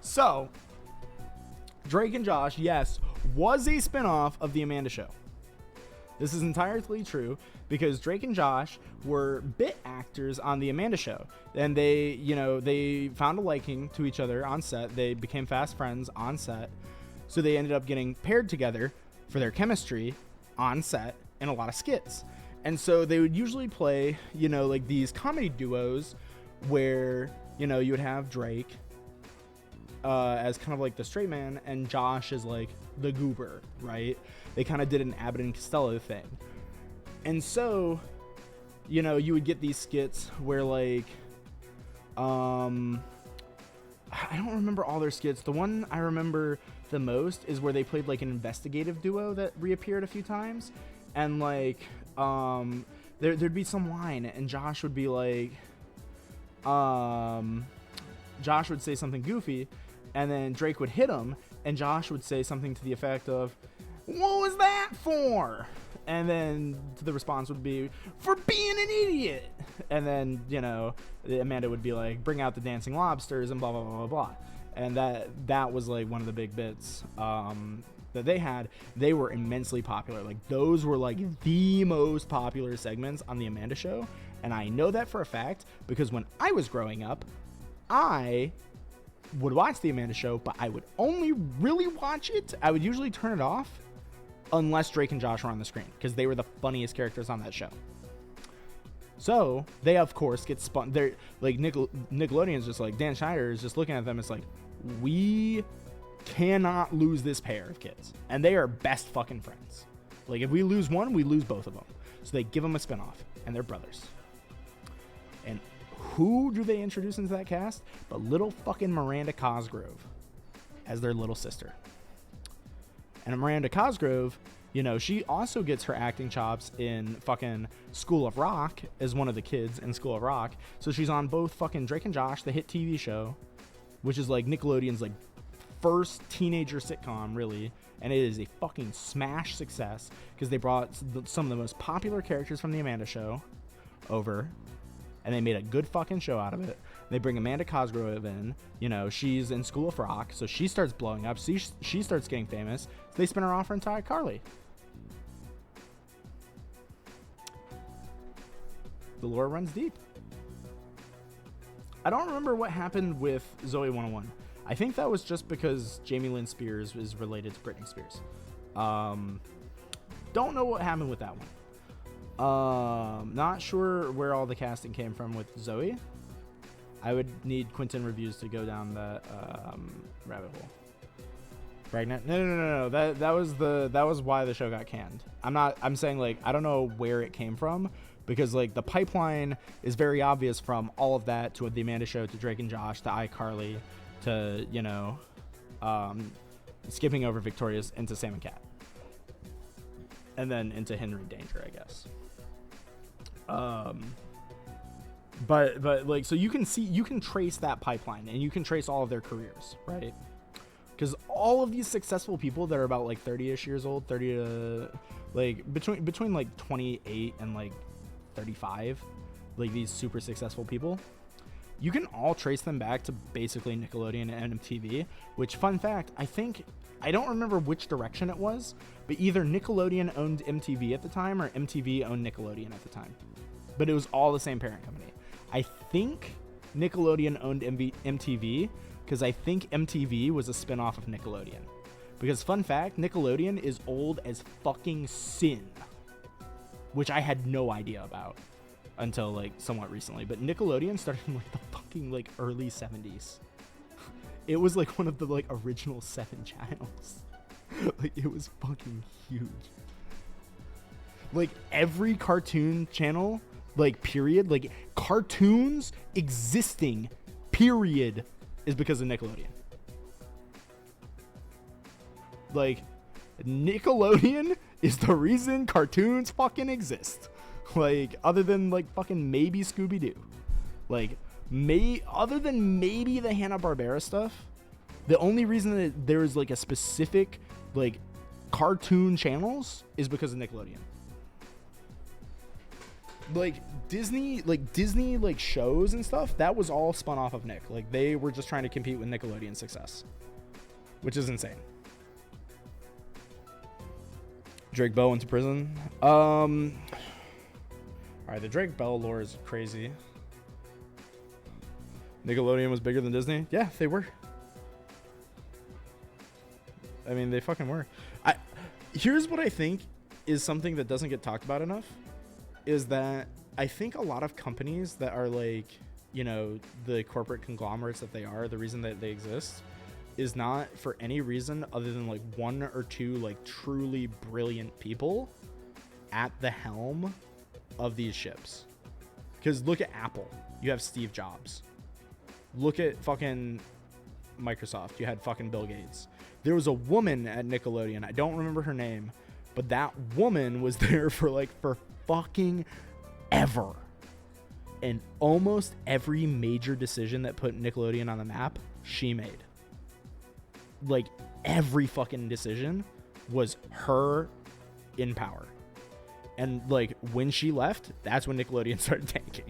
So, Drake and Josh, yes, was a spinoff of The Amanda Show. This is entirely true because Drake and Josh were bit actors on The Amanda Show. And they found a liking to each other on set. They became fast friends on set. So they ended up getting paired together for their chemistry on set in a lot of skits. And so they would usually play, like these comedy duos where, you would have Drake as kind of like the straight man and Josh is like the goober, right? They kind of did an Abbott and Costello thing. And so, you would get these skits where like, I don't remember all their skits. The one I remember the most is where they played like an investigative duo that reappeared a few times. And like, there'd be some line and Josh would be like, Josh would say something goofy and then Drake would hit him and Josh would say something to the effect of, "What was that for?" And then the response would be, "For being an idiot." And then, Amanda would be like, "Bring out the dancing lobsters," and blah, blah, blah, blah, blah. And that was like one of the big bits that they had. They were immensely popular. Like those were like the most popular segments on The Amanda Show. And I know that for a fact because when I was growing up, I would watch The Amanda Show, but I would only really watch it. I would usually turn it off unless Drake and Josh were on the screen because they were the funniest characters on that show. So they, of course, get spun. They're like Nickelodeon's just like, Dan Schneider is just looking at them. It's like, we cannot lose this pair of kids. And they are best fucking friends. Like if we lose one, we lose both of them. So they give them a spinoff and they're brothers. And who do they introduce into that cast? But little fucking Miranda Cosgrove as their little sister. And Miranda Cosgrove, she also gets her acting chops in fucking School of Rock as one of the kids in School of Rock. So she's on both fucking Drake and Josh, the hit TV show, which is like Nickelodeon's like first teenager sitcom, really. And it is a fucking smash success because they brought some of the most popular characters from The Amanda Show over and they made a good fucking show out of it. They bring Amanda Cosgrove in, she's in School of Rock, so she starts blowing up. She starts getting famous. So they spin her off for entire Carly. The lore runs deep. I don't remember what happened with Zoe 101. I think that was just because Jamie Lynn Spears is related to Britney Spears. Don't know what happened with that one. Not sure where all the casting came from with Zoe. I would need Quentin Reviews to go down that rabbit hole. Pregnant? No. That was why the show got canned. I'm saying like I don't know where it came from because like the pipeline is very obvious from all of that to The Amanda Show to Drake and Josh to iCarly to skipping over Victoria's into Sam and Cat. And then into Henry Danger, I guess. But like, so you can trace that pipeline and you can trace all of their careers, right? Because all of these successful people that are about like 30-ish years old, 30 to like between like 28 and like 35, like these super successful people, you can all trace them back to basically Nickelodeon and MTV, which, fun fact, I don't remember which direction it was, but either Nickelodeon owned MTV at the time or MTV owned Nickelodeon at the time. But it was all the same parent company. I think Nickelodeon owned MTV because I think MTV was a spinoff of Nickelodeon. Because, fun fact, Nickelodeon is old as fucking sin, which I had no idea about until like somewhat recently. But Nickelodeon started in like the fucking like early 70s. It was like one of the like original 7 channels. Like it was fucking huge. Like every cartoon channel, like period, like cartoons existing, period, is because of Nickelodeon. Like Nickelodeon is the reason cartoons fucking exist. Like other than like fucking maybe Scooby-Doo. Like other than maybe the Hanna-Barbera stuff, the only reason that there is like a specific like cartoon channels is because of Nickelodeon. like Disney like shows and stuff, that was all spun off of Nick. Like they were just trying to compete with Nickelodeon success, which is insane. Drake Bell went to prison. All right, the Drake Bell lore is crazy. Nickelodeon was bigger than Disney. Yeah, they were. I mean, they fucking were. Here's what I think is something that doesn't get talked about enough, is that I think a lot of companies that are like, you know, the corporate conglomerates that they are, the reason that they exist is not for any reason other than like one or two like truly brilliant people at the helm of these ships. Because look at Apple. You have Steve Jobs. Look at fucking Microsoft. You had fucking Bill Gates. There was a woman at Nickelodeon. I don't remember her name, but that woman was there for fucking ever. And almost every major decision that put Nickelodeon on the map, she made. Like every fucking decision was her in power. And like when she left, that's when Nickelodeon started tanking.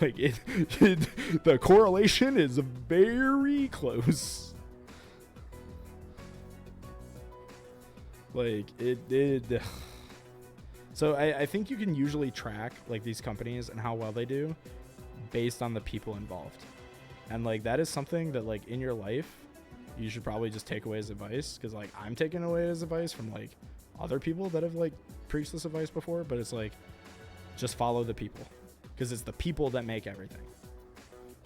Like the correlation is very close. Like it did. So I think you can usually track like these companies and how well they do based on the people involved. And like that is something that like in your life you should probably just take away as advice, because like I'm taking away as advice from like other people that have like preached this advice before, but it's like just follow the people, because it's the people that make everything,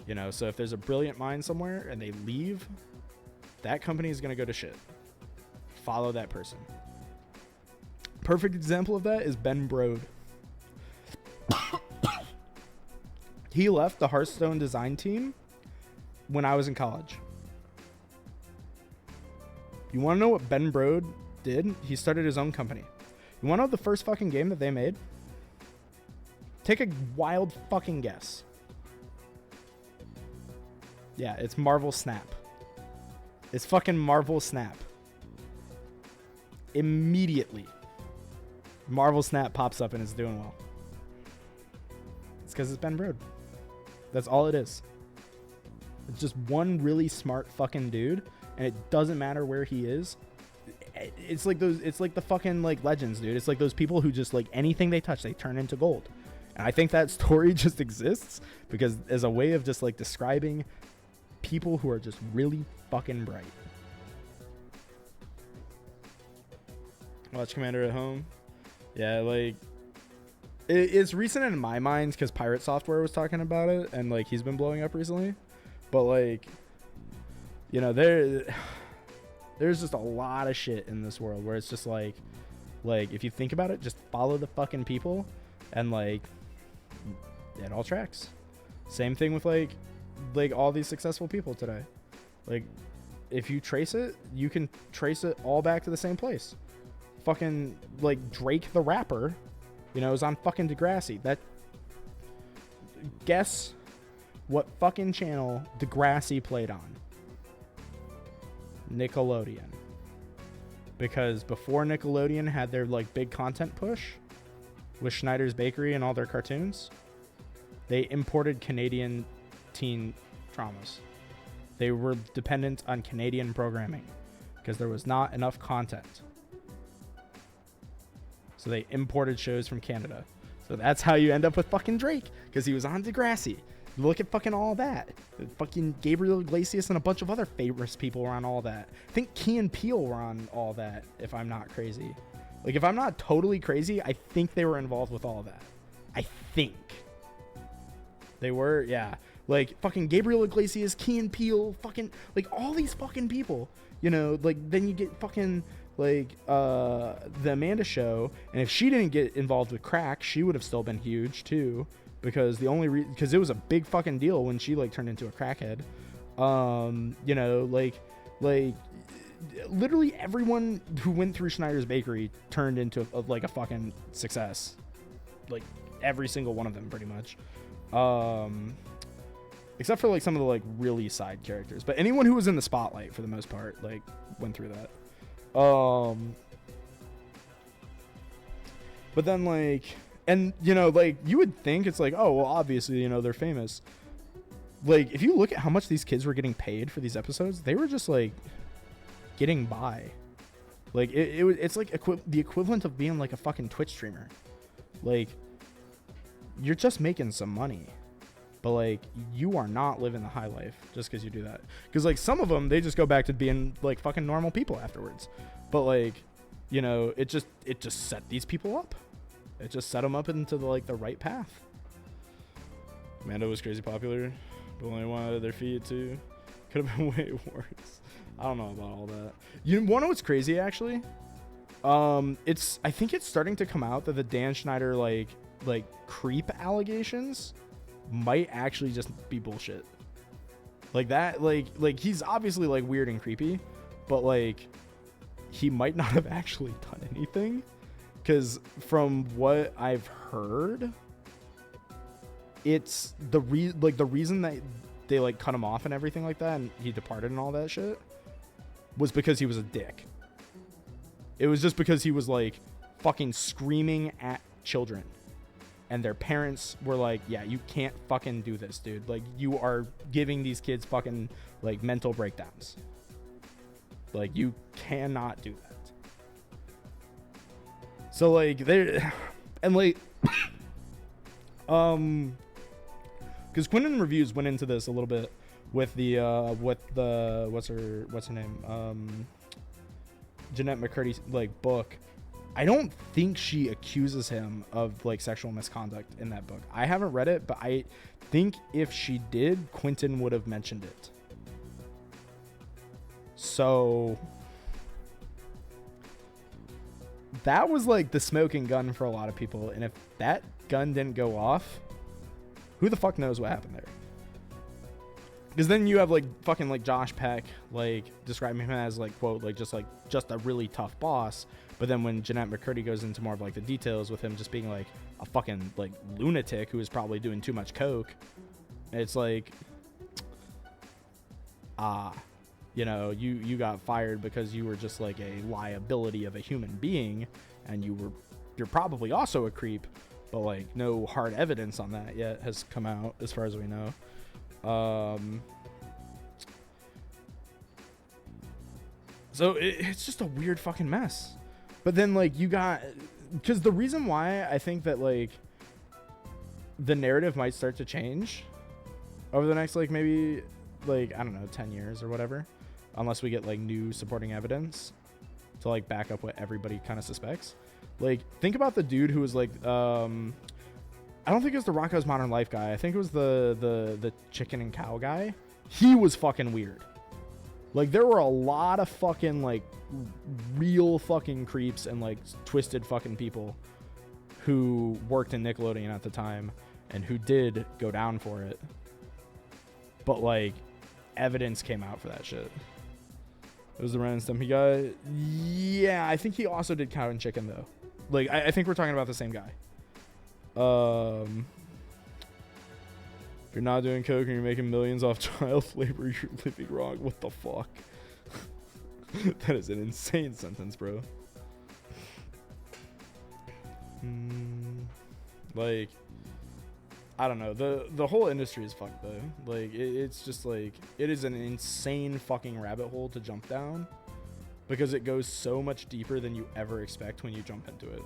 you know. So if there's a brilliant mind somewhere and they leave, that company is going to go to shit. Follow that person. Perfect example of that is Ben Brode. He left the Hearthstone design team when I was in college. You want to know what Ben Brode did? He started his own company. You want to know the first fucking game that they made? Take a wild fucking guess. Yeah, it's Marvel Snap. It's fucking Marvel Snap. Immediately, Marvel Snap pops up and it's doing well. It's because it's Ben Brode. That's all it is. It's just one really smart fucking dude, and it doesn't matter where he is. It's like those. It's like the fucking like legends, dude. It's like those people who just like anything they touch, they turn into gold. And I think that story just exists because as a way of just like describing people who are just really fucking bright. Watch Commander at home. Yeah, like it's recent in my mind because Pirate Software was talking about it, and like he's been blowing up recently. But like, you know, there's just a lot of shit in this world where it's just like if you think about it, just follow the fucking people, and like it all tracks. Same thing with like all these successful people today. Like if you trace it, you can trace it all back to the same place. Fucking like Drake the rapper, you know, is on fucking Degrassi. That, guess what fucking channel Degrassi played on? Nickelodeon. Because before Nickelodeon had their like big content push with Schneider's Bakery and all their cartoons, they imported Canadian teen dramas. They were dependent on Canadian programming because there was not enough content. So they imported shows from Canada. So that's how you end up with fucking Drake, because he was on Degrassi. Look at fucking all that. Fucking Gabriel Iglesias and a bunch of other famous people were on all that. I think Key and Peele were on all that, if I'm not crazy. Like, if I'm not totally crazy, I think they were involved with all that. I think. They were, yeah. Like, fucking Gabriel Iglesias, Key and Peele, fucking, like, all these fucking people. You know, like, then you get fucking, like, the Amanda Show. And if she didn't get involved with crack, she would have still been huge, too. Because the only because it was a big fucking deal when she, like, turned into a crackhead. You know, like, literally everyone who went through Schneider's Bakery turned into, like, a fucking success. Like, every single one of them, pretty much. Except for, like, some of the, like, really side characters. But anyone who was in the spotlight, for the most part, like, went through that. But then, like, And, you know, like, you would think it's like, oh, well, obviously, you know, they're famous. Like, if you look at how much these kids were getting paid for these episodes, they were just, like, getting by. Like, it's like the equivalent of being, like, a fucking Twitch streamer. Like, you're just making some money. But, like, you are not living the high life just because you do that. Because, like, some of them, they just go back to being, like, fucking normal people afterwards. But, like, you know, it just set these people up. It just set them up into the, like, the right path. Mando was crazy popular, but only wanted their feet too. Could have been way worse. I don't know about all that. You want to know what's crazy actually? I think it's starting to come out that the Dan Schneider like creep allegations might actually just be bullshit. Like that, like he's obviously like weird and creepy, but like he might not have actually done anything. Because from what I've heard, it's the reason that they like cut him off and everything like that, and he departed and all that shit, was because he was a dick. It was just because he was like fucking screaming at children, and their parents were like, "Yeah, you can't fucking do this, dude. Like, you are giving these kids fucking like mental breakdowns. Like, you cannot do that." So like they're and like because Quinton Reviews went into this a little bit with the what's her name, Jeanette McCurdy's like book. I don't think she accuses him of like sexual misconduct in that book. I haven't read it, but I think if she did, Quinton would have mentioned it. So that was like the smoking gun for a lot of people, and if that gun didn't go off, who the fuck knows what happened there? Because then you have like fucking like Josh Peck like describing him as like, quote, like just a really tough boss, but then when Jeanette McCurdy goes into more of like the details with him just being like a fucking like lunatic who is probably doing too much coke, it's like, you know, you got fired because you were just like a liability of a human being, and you're probably also a creep, but like no hard evidence on that yet has come out as far as we know. So it's just a weird fucking mess. But then like you got, because the reason why I think that like the narrative might start to change over the next like maybe like, I don't know, 10 years or whatever, unless we get like new supporting evidence to like back up what everybody kind of suspects. Like, think about the dude who was like, I don't think it was the Rocko's Modern Life guy. I think it was the chicken and cow guy. He was fucking weird. Like, there were a lot of fucking like real fucking creeps and like twisted fucking people who worked in Nickelodeon at the time and who did go down for it. But like, evidence came out for that shit. It was the Ren and Stimpy guy. Yeah, I think he also did Cow and Chicken though. Like, I think we're talking about the same guy. If you're not doing coke and you're making millions off child labor, you're living wrong. What the fuck? That is an insane sentence, bro. Like, I don't know. The whole industry is fucked though. Like, it's just like, it is an insane fucking rabbit hole to jump down, because it goes so much deeper than you ever expect when you jump into it.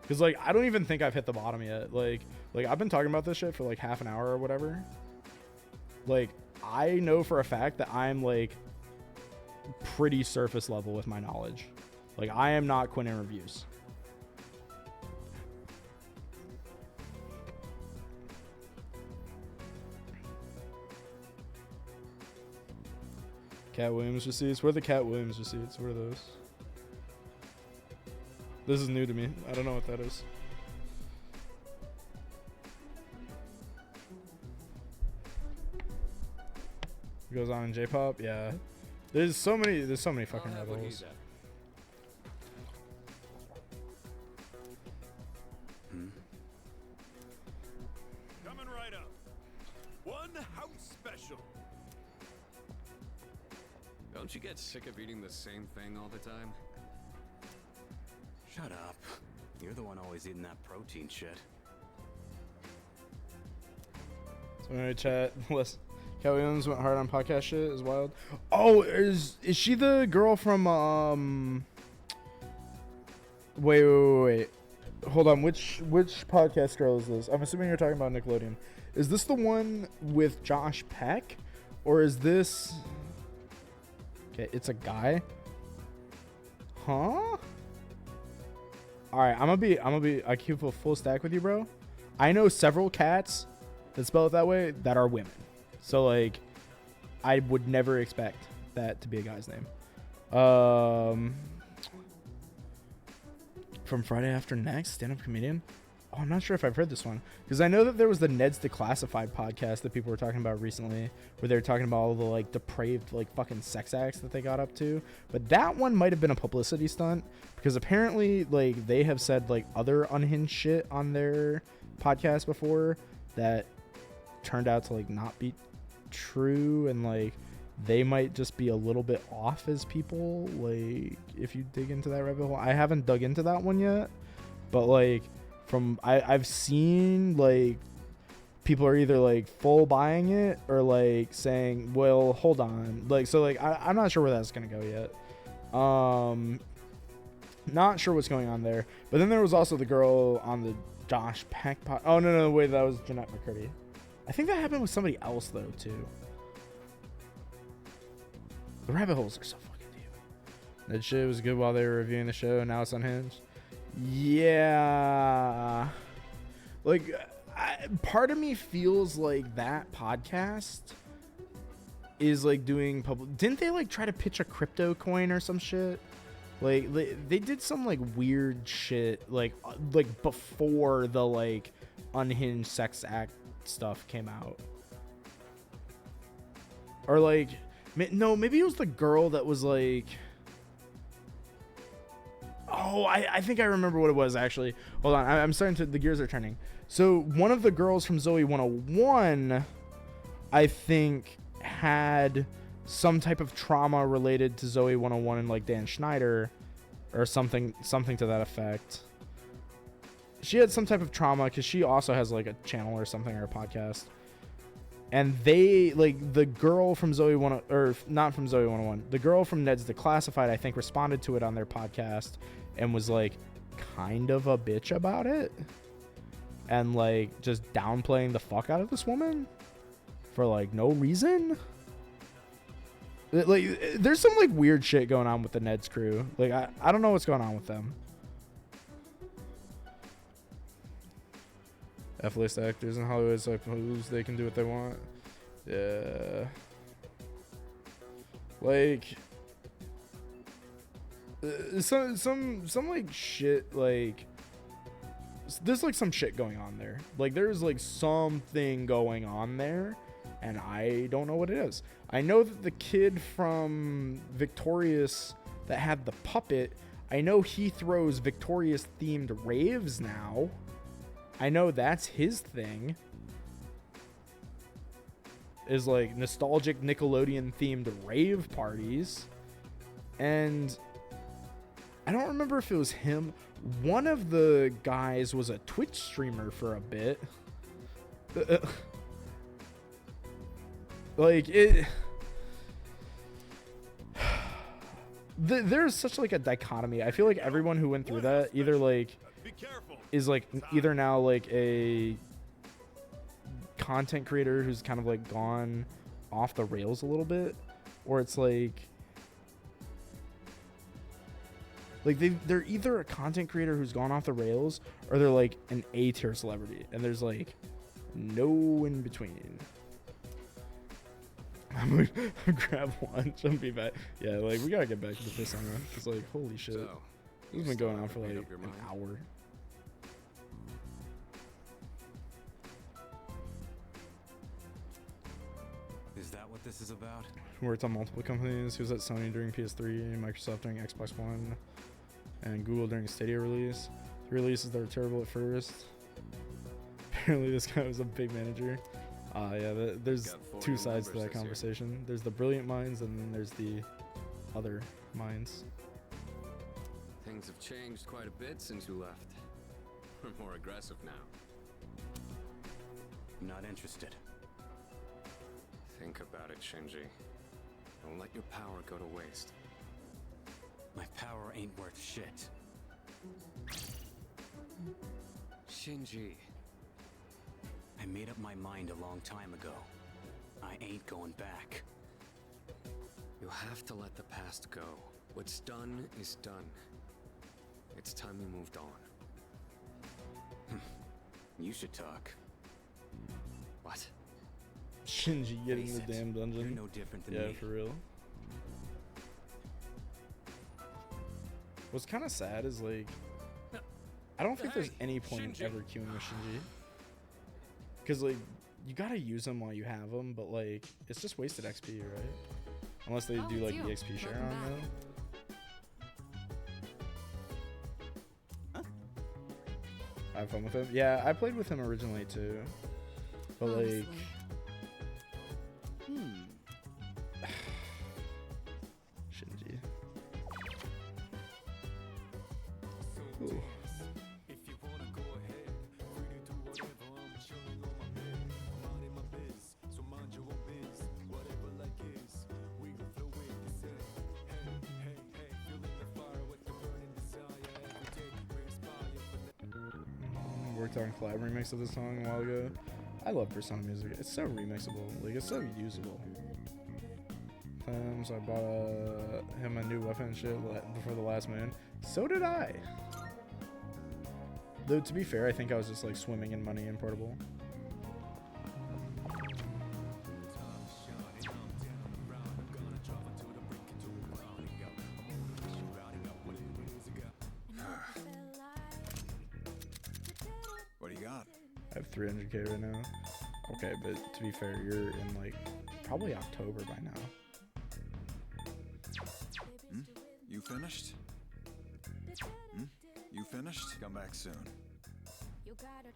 Because like, I don't even think I've hit the bottom yet. Like I've been talking about this shit for like half an hour or whatever. Like, I know for a fact that I'm like pretty surface level with my knowledge. Like, I am not Quinton Reviews. Cat Williams receipts. Where are the Cat Williams receipts? What are those? This is new to me. I don't know what that is. It goes on in J-pop. Yeah. There's so many fucking rebels. Coming right up. One house special. Don't you get sick of eating the same thing all the time? Shut up. You're the one always eating that protein shit. So anyway, chat. Listen, Cat Williams went hard on podcast shit. Is wild. Oh, is she the girl from Wait. Hold on. Which podcast girl is this? I'm assuming you're talking about Nickelodeon. Is this the one with Josh Peck, or is this? Okay, it's a guy. Huh? All right, I'm gonna be. I keep a full stack with you, bro. I know several cats that spell it that way that are women. So like, I would never expect that to be a guy's name. From Friday After Next, stand-up comedian. Oh, I'm not sure if I've heard this one, because I know that there was the Ned's Declassified podcast that people were talking about recently, where they were talking about all the like depraved like fucking sex acts that they got up to. But that one might have been a publicity stunt, because apparently like they have said like other unhinged shit on their podcast before that turned out to like not be true, and like they might just be a little bit off as people, like if you dig into that rabbit hole. I haven't dug into that one yet, but like from I've seen like people are either like full buying it or like saying, well, hold on, like, so like I'm not sure where that's gonna go yet. Not sure what's going on there. But then there was also the girl on the Josh Peck oh no wait, that was Jeanette McCurdy. I think that happened with somebody else though too. The rabbit holes are so fucking deep. That shit was good while they were reviewing the show, and now it's unhinged. Yeah. Like, part of me feels like that podcast is like doing public. Didn't they like try to pitch a crypto coin or some shit? Like they did some like weird shit like before the like unhinged sex act stuff came out. Or like, no, maybe it was the girl that was like, oh, I think I remember what it was actually. Hold on, I'm starting to, the gears are turning. So one of the girls from Zoe 101, I think, had some type of trauma related to Zoe 101 and like Dan Schneider or something to that effect. She had some type of trauma because she also has like a channel or something, or a podcast. And they, like, the girl from Zoe 1, or not from Zoe 101, the girl from Ned's Declassified, I think, responded to it on their podcast and was like kind of a bitch about it, and like just downplaying the fuck out of this woman for like no reason. Like, there's some like weird shit going on with the Ned's crew. Like, I don't know what's going on with them. F-list actors in Hollywood, so I suppose they can do what they want. Yeah. Like, some like shit, like, there's like some shit going on there. Like, there's like something going on there, and I don't know what it is. I know that the kid from Victorious that had the puppet, I know he throws Victorious themed raves now. I know that's his thing, is like nostalgic Nickelodeon themed rave parties. And I don't remember if it was him. One of the guys was a Twitch streamer for a bit. Like, it, there's such like a dichotomy. I feel like everyone who went through that either like is like either now like a content creator who's kind of like gone off the rails a little bit, or it's like they're either a content creator who's gone off the rails, or they're like an A-tier celebrity, and there's like no in between. I'm gonna grab lunch and be back. Yeah, like, we gotta get back to the piss on run. It's like, holy shit. So, This has been going on for like an hour. Is that what this is about? He worked on multiple companies. He was at Sony during PS3, Microsoft during Xbox One, and Google during Stadia release. The releases that were terrible at first. Apparently this guy was a big manager. Yeah, there's two sides to that conversation. There's the brilliant minds, and then there's the other minds. Things have changed quite a bit since you left. We're more aggressive now. Not interested. Think about it, Shinji. Don't let your power go to waste. My power ain't worth shit. Shinji. I made up my mind a long time ago. I ain't going back. You have to let the past go. What's done is done. It's time we moved on. You should talk. What? Shinji getting Face the it, damn dungeon. You're no different than Yeah, me. for real. What's kind of sad is like, I don't think there's Hey, any point Shinji. ever queuing with Shinji. Because like, you gotta use them while you have them, but like, it's just wasted XP, right? Unless they Oh, do it's like you. the XP share Welcome on back. though. I have fun with him. Yeah, I played with him originally too. But like, Honestly. Shinji. Ooh. Worked on a collab remix of the song a while ago. I love Persona music. It's so remixable. Like, it's so usable. So I bought him a new weapon and shit before the last moon. So did I. Though, to be fair, I think I was just like swimming in money in Portable. What do you got? I have 300k right now. Okay, but to be fair, you're in like probably October by now. You finished? You finished? Come back soon. You gotta.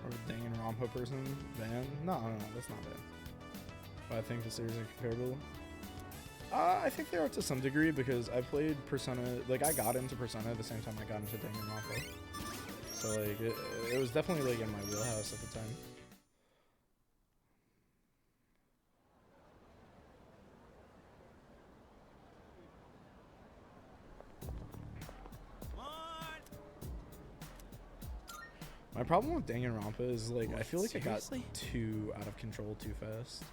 Or Danganronpa person banned? No, that's not bad. But I think the series are comparable. I think they are to some degree because I played Persona, like I got into Persona at the same time I got into Danganronpa. So like it was definitely like in my wheelhouse at the time. My problem with Danganronpa is like I feel like it got Seriously? too out of control too fast.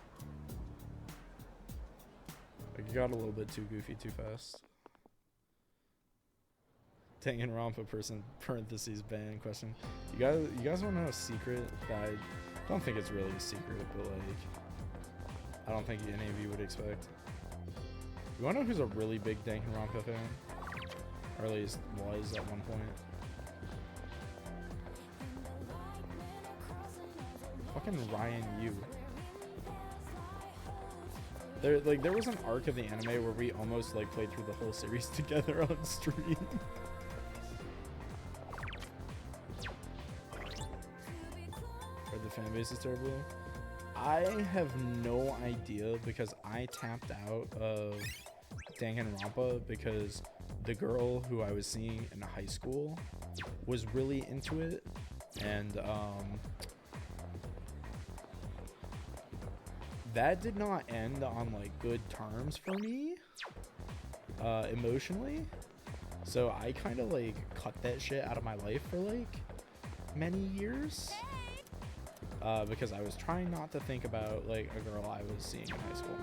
Like it got a little bit too goofy too fast. Danganronpa person parentheses ban question. You guys want to know a secret that I don't think it's really a secret, but like I don't think any of you would expect. You want to know who's a really big Danganronpa fan? Or at least was at one point. Fucking Ryan Yu. There was an arc of the anime where we almost like played through the whole series together on stream. Or the fan base is terrible. I have no idea because I tapped out of Danganronpa because the girl who I was seeing in high school was really into it, and that did not end on like good terms for me emotionally. So I kind of like cut that shit out of my life for like many years because I was trying not to think about like a girl I was seeing in high school,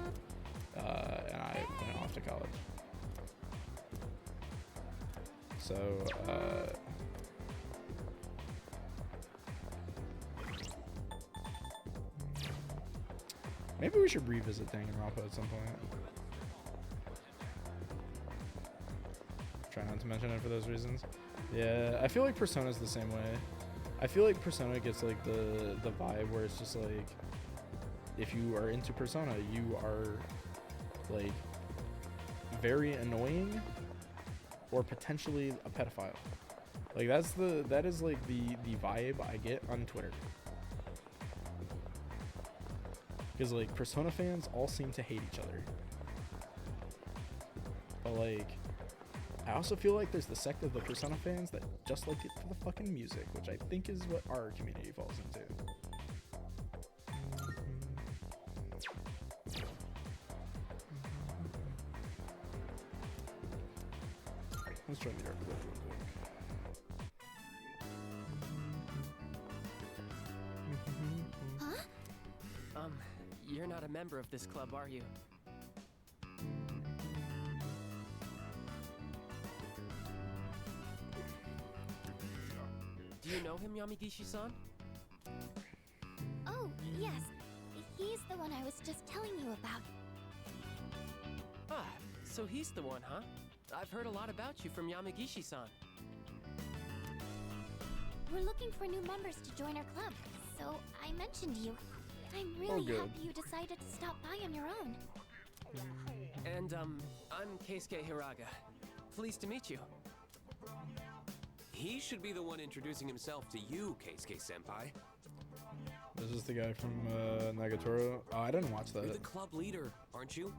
and I went off to college. So maybe we should revisit Danganronpa at some point. Try not to mention it for those reasons. Yeah, I feel like Persona's the same way. I feel like Persona gets like the vibe where it's just like, if you are into Persona, you are like very annoying or potentially a pedophile. Like that is like the vibe I get on Twitter. Because like Persona fans all seem to hate each other. But like I also feel like there's the sect of the Persona fans that just like it for the fucking music, which I think is what our community falls into. Let's join the architect real quick. Huh? You're not a member of this club, are you? Do you know him, Yamagishi-san? Oh, yes. He's the one I was just telling you about. Ah, so he's the one, huh? I've heard a lot about you from Yamagishi-san. We're looking for new members to join our club, so I mentioned you. I'm really good. happy you decided to stop by on your own. And, I'm Keisuke Hiraga. Pleased to meet you. He should be the one introducing himself to you, Keisuke-senpai. This is the guy from Nagatoro. Oh, I didn't watch You're the that. club leader, aren't you?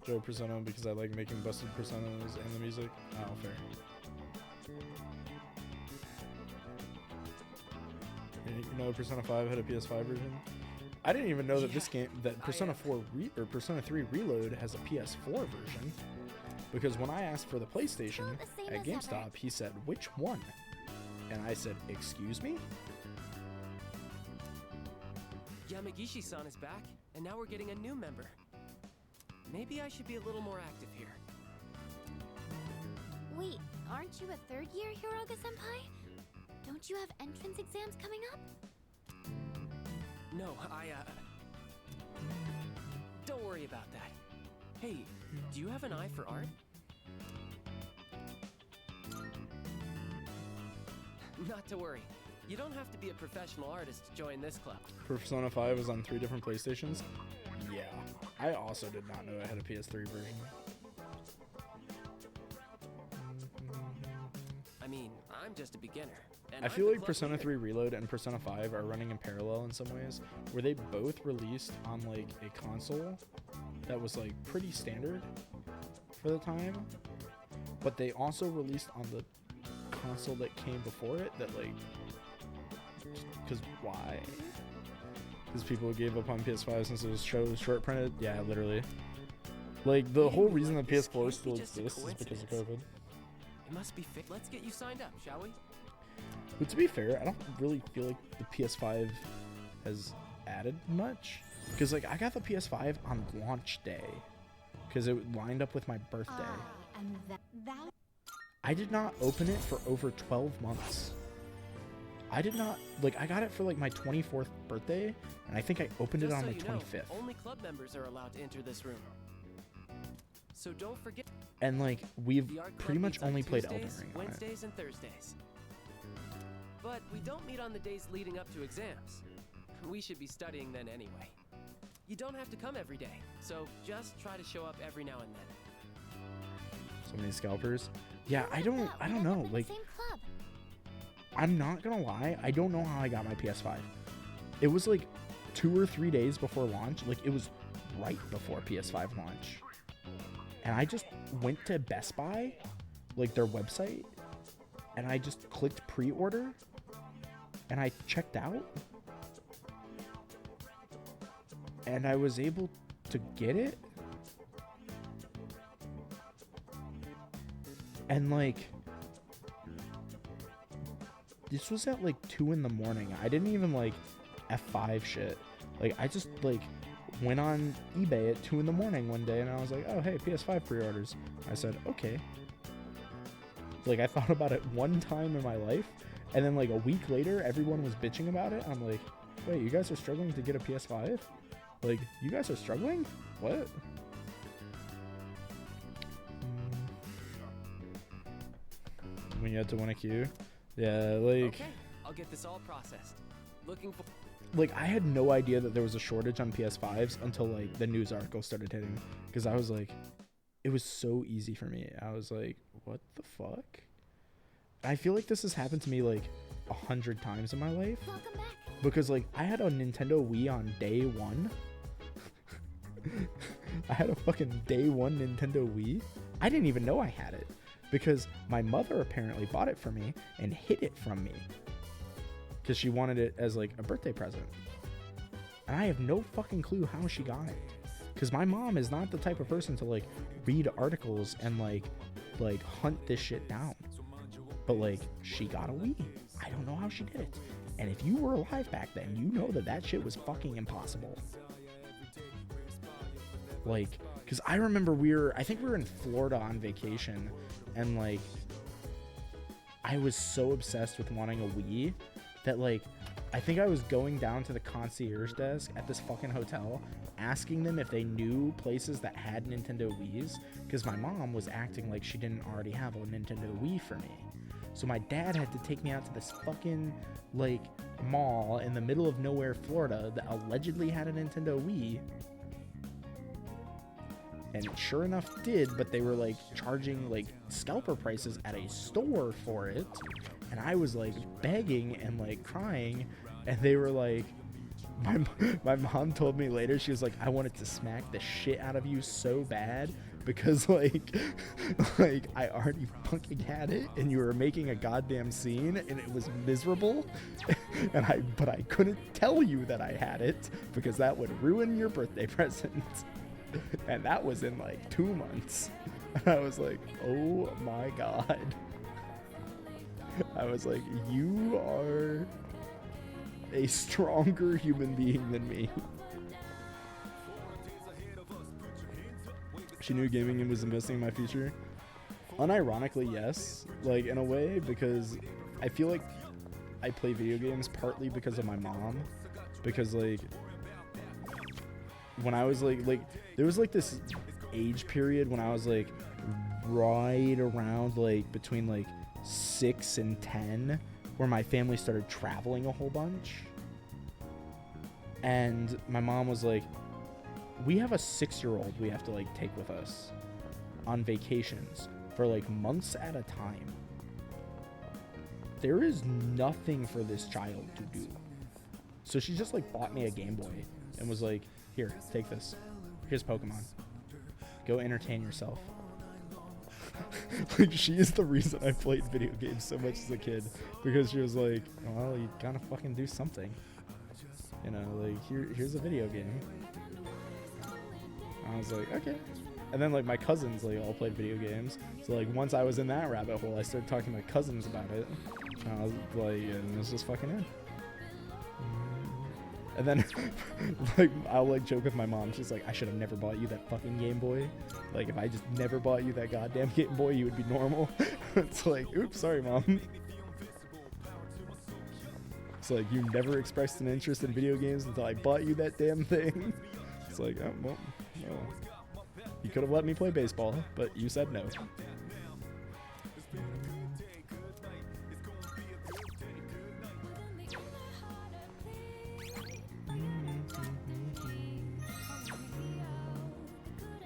Joe Persona because I like making busted personas and the music. Oh, fair. You know, Persona 5 had a PS5 version. I didn't even know that this game, that Persona 4 or Persona 3 Reload has a PS4 version. Because when I asked for the PlayStation Still the same at as GameStop, ever. he said, "Which one?" And I said, "Excuse me?" Yamagishi-san is back, and now we're getting a new member. Maybe I should be a little more active here. Wait, aren't you a third year Hiraga-senpai? Don't you have entrance exams coming up? No, don't worry about that. Hey, do you have an eye for art? Not to worry. You don't have to be a professional artist to join this club. Persona 5 is on 3 different PlayStations. Yeah. I also did not know I had a PS3 version. I mean, I'm just a beginner. And I I'm feel the like club Persona leader. 3 Reload and Persona 5 are running in parallel in some ways, where they both released on like a console that was like pretty standard for the time, but they also released on the console that came before it that like, because why? Because people gave up on PS5 since it was short printed. Yeah, literally. Like the whole Maybe, reason like, that this PS4 can't still be just a exists is because of COVID. coincidence. It must be fit. Let's get you signed up, shall we? But to be fair, I don't really feel like the PS5 has added much. Because, like, I got the PS5 on launch day. Because it lined up with my birthday. And that I did not open it for over 12 months. I did not, like, I got it for, like, my 24th birthday. And I think I opened it Just on so my you know, 25th. only club members are allowed to enter this room. So don't forget. And, like, we've The art club pretty much meets on only played Elden Tuesdays, Ring on it. Wednesdays, and Thursdays. But we don't meet on the days leading up to exams. We should be studying then anyway. You don't have to come every day, so just try to show up every now and then. So many scalpers. Yeah, I We'd don't end know. up in Like, the same club. I'm not gonna lie, I don't know how I got my PS5. It was like 2 or 3 days before launch. Like, it was right before PS5 launch. And I just went to Best Buy, like their website, and I just clicked pre-order, and I checked out, and I was able to get it. And like, this was at like 2 in the morning. I didn't even like F5 shit. Like, I just like went on eBay at 2 in the morning one day and I was like, oh, hey, PS5 pre-orders. I said, okay. Like, I thought about it one time in my life, and then like a week later, everyone was bitching about it. I'm like, wait, you guys are struggling to get a PS5? Like, you guys are struggling? What? when you had to win a queue. Yeah, like Okay, I'll get this all processed. Looking for. like I had no idea that there was a shortage on PS5s until like the news article started hitting, because I was like, it was so easy for me. I was like, what the fuck? I feel like this has happened to me like 100 times in my life, Welcome back. because like I had a Nintendo Wii on day one. I had a fucking day one Nintendo Wii. I didn't even know I had it, because my mother apparently bought it for me and hid it from me, because she wanted it as like a birthday present. And I have no fucking clue how she got it, because my mom is not the type of person to like read articles and like hunt this shit down. But like, she got a Wii. I don't know how she did it. And if you were alive back then, you know that that shit was fucking impossible. Like, because I remember I think we were in Florida on vacation, and like, I was so obsessed with wanting a Wii that like, I think I was going down to the concierge desk at this fucking hotel, asking them if they knew places that had Nintendo Wiis, because my mom was acting like she didn't already have a Nintendo Wii for me. So my dad had to take me out to this fucking like mall in the middle of nowhere, Florida, that allegedly had a Nintendo Wii. And it sure enough did, but they were like charging like scalper prices at a store for it. And I was like begging and like crying, and they were like, my mom told me later, she was like, I wanted to smack the shit out of you so bad, because like I already fucking had it and you were making a goddamn scene and it was miserable. But I couldn't tell you that I had it, because that would ruin your birthday present. And that was in like 2 months. And I was like, oh my god. I was like, you are a stronger human being than me. She knew gaming was investing in my future. Unironically, yes. Like, in a way, because I feel like I play video games partly because of my mom. Because, like, when I was, like, there was, like, this age period when I was, like, right around, like, between, like, 6 and 10, where my family started traveling a whole bunch. And my mom was like, we have a 6-year-old we have to like take with us on vacations for like months at a time. There is nothing for this child to do. So she just like bought me a Game Boy and was like, here, take this. Here's Pokemon. Go entertain yourself. Like, she is the reason I played video games so much as a kid, because she was like, well, you gotta fucking do something. You know, like, here's a video game. I was like, okay. And then, like, my cousins, like, all played video games. So, like, once I was in that rabbit hole, I started talking to my cousins about it. And I was like, and it was just fucking in. And then, like, I'll, like, joke with my mom. She's like, I should have never bought you that fucking Game Boy. Like, if I just never bought you that goddamn Game Boy, you would be normal. It's like, oops, sorry, Mom. It's like, you never expressed an interest in video games until I bought you that damn thing. It's like, oh, well, no. You could have let me play baseball, but you said no.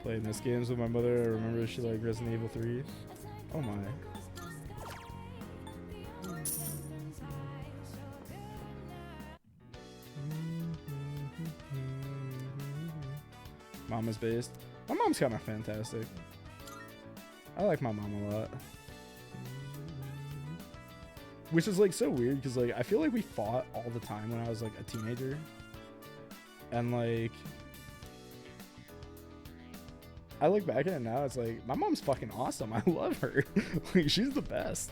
Playing this games with my mother. I remember she liked Resident Evil 3. Oh my. Mama's based. My mom's kind of fantastic. I like my mom a lot. Which is like so weird, because like I feel like we fought all the time when I was like a teenager. And like, I look back at it now, it's like, my mom's fucking awesome. I love her. Like, she's the best.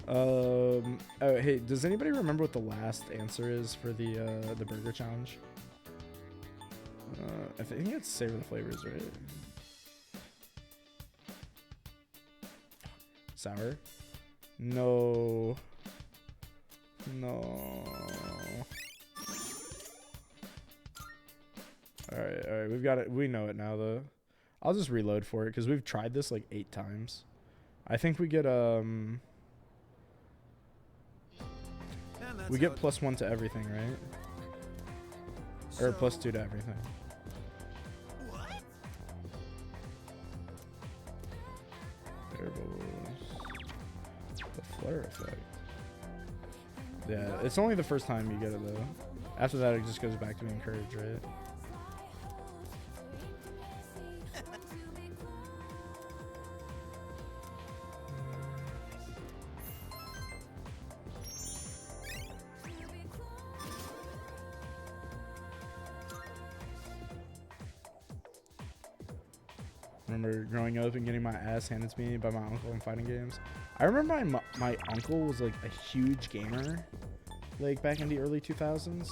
Oh, hey, does anybody remember what the last answer is for the burger challenge? I think it's savor the flavors, right? Sour? No. No. Alright, we've got it. We know it now, though. I'll just reload for it, because we've tried this like 8 times. I think we get And that's we how get it- +1 to everything, right? Or So- +2 to everything. What? There goes the flare effect. Yeah, it's only the first time you get it though. After that, it just goes back to being courage, right? Remember growing up and getting my ass handed to me by my uncle in fighting games. I remember my uncle was like a huge gamer, like back in the early 2000s,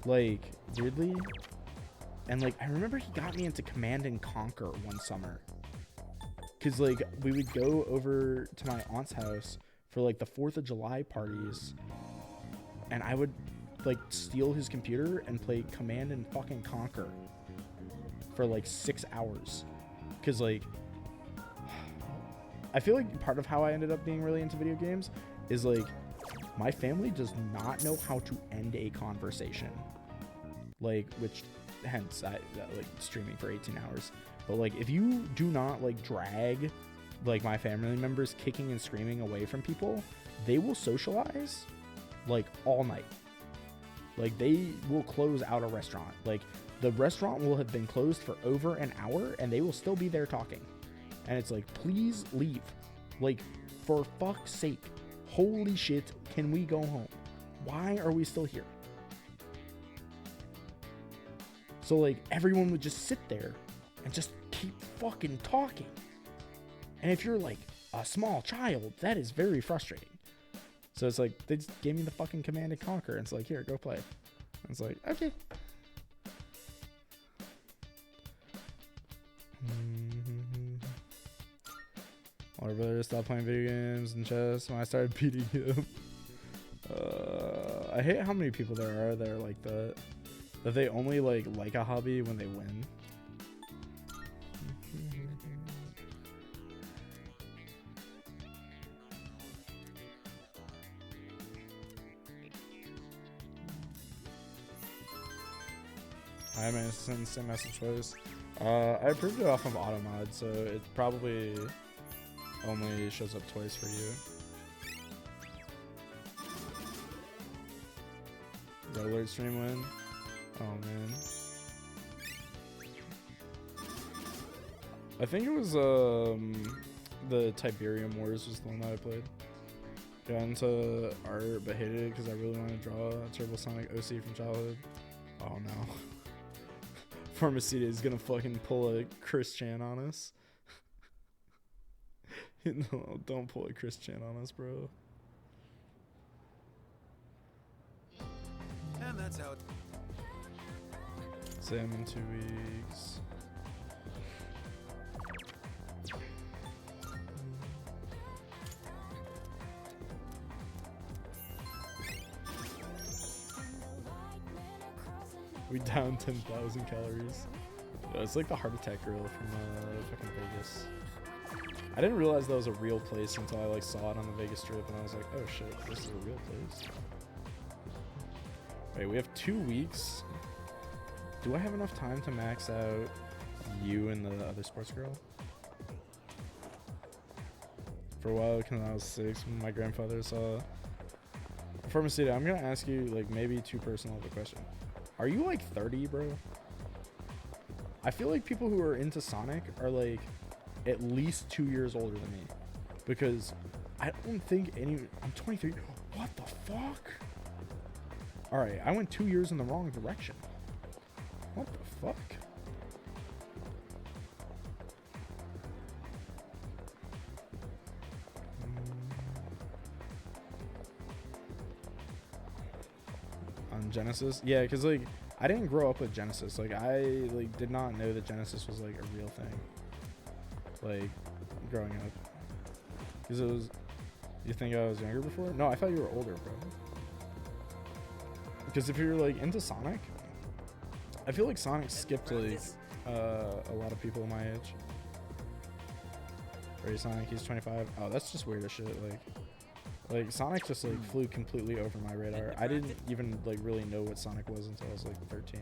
like weirdly. And like I remember he got me into Command and Conquer one summer, cause like we would go over to my aunt's house for like the 4th of July parties, and I would like steal his computer and play Command and fucking Conquer for like 6 hours. Because like I feel like part of how I ended up being really into video games is like my family does not know how to end a conversation, like, which hence I like streaming for 18 hours. But like if you do not like drag like my family members kicking and screaming away from people, they will socialize like all night. Like they will close out a restaurant. Like the restaurant will have been closed for over an hour and they will still be there talking. And it's like, please leave. Like, for fuck's sake. Holy shit, can we go home? Why are we still here? So like everyone would just sit there and just keep fucking talking. And if you're like a small child, that is very frustrating. So it's like, they just gave me the fucking Command and Conquer. And it's like, here, go play. And it's like, okay. Older brother stopped playing video games and chess when I started beating him. I hate how many people there are that are like that. That they only like a hobby when they win. I am an same message choice. I approved it off of Automod, so it probably only shows up twice for you. Red Alert stream win. Oh man. I think it was the Tiberium Wars was the one that I played. Got into art but hated it because I really wanted to draw a Turbo Sonic OC from childhood. Oh no. Pharmacida is gonna fucking pull a Chris Chan on us. No, don't pull a Chris Chan on us, bro. And that's how it... Sam in 2 weeks. We down 10,000 calories. Yeah, it's like the heart attack girl from fucking Vegas. I didn't realize that was a real place until I like saw it on the Vegas Strip, and I was like, oh shit, this is a real place. Wait, we have 2 weeks. Do I have enough time to max out you and the other sports girl? For a while, when I was 6, when my grandfather saw Pharmacida, I'm gonna ask you like maybe too personal of a question. Are you like 30, bro? I feel like people who are into Sonic are like at least 2 years older than me, because I don't think I'm 23. What the fuck? All right, I went 2 years in the wrong direction. What the fuck? On Genesis? Yeah, because like I didn't grow up with Genesis. Like I like did not know that Genesis was like a real thing. Like growing up. Because it was, you think I was younger before? No, I thought you were older, bro. Because if you're like into Sonic, I feel like Sonic skipped like a lot of people my age. Ray Sonic, he's 25. Oh, that's just weird as shit. Like Sonic just like flew completely over my radar. I didn't even like really know what Sonic was until I was like 13.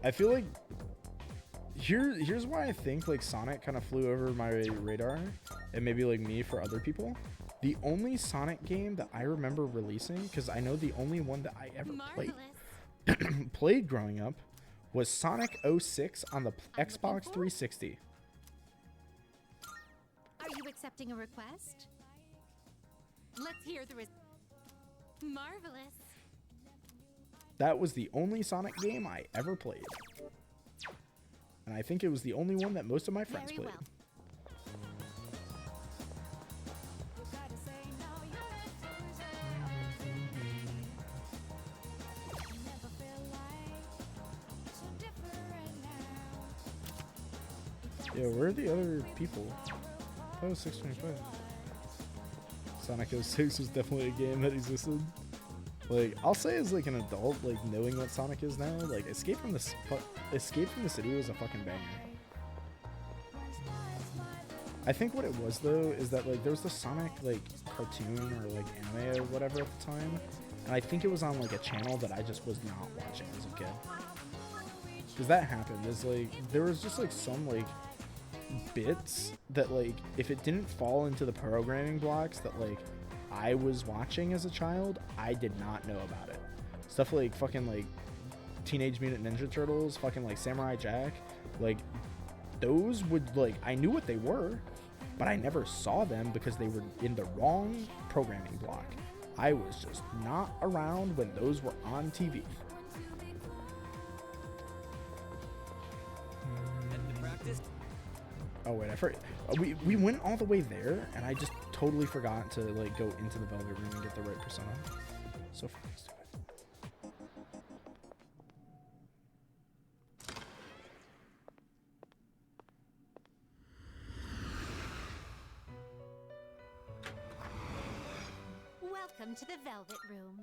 I feel like here's why I think like Sonic kind of flew over my radar, and maybe like me for other people. The only Sonic game that I remember releasing, because I know the only one that I ever played growing up, was Sonic 06 on the Xbox 360. Are you accepting a request? Let's hear the marvelous. That was the only Sonic game I ever played. And I think it was the only one that most of my friends Very played. well. Yeah, where are the other people? That was 625. Sonic 06 was definitely a game that existed. Like, I'll say as like an adult, like knowing what Sonic is now, like Escape from the City was a fucking banger. I think what it was though is that like there was the Sonic like cartoon or like anime or whatever at the time, and I think it was on like a channel that I just was not watching as a kid. Because that happened. Is like there was just like some like bits that like if it didn't fall into the programming blocks that like I was watching as a child, I did not know about it. Stuff like fucking like Teenage Mutant Ninja Turtles, fucking like Samurai Jack, like those would like I knew what they were, but I never saw them because they were in the wrong programming block. I was just not around when those were on TV. Oh wait, I forgot. We went all the way there, and I just totally forgot to like go into the Velvet Room and get the right persona. So fucking stupid. Welcome to the Velvet Room.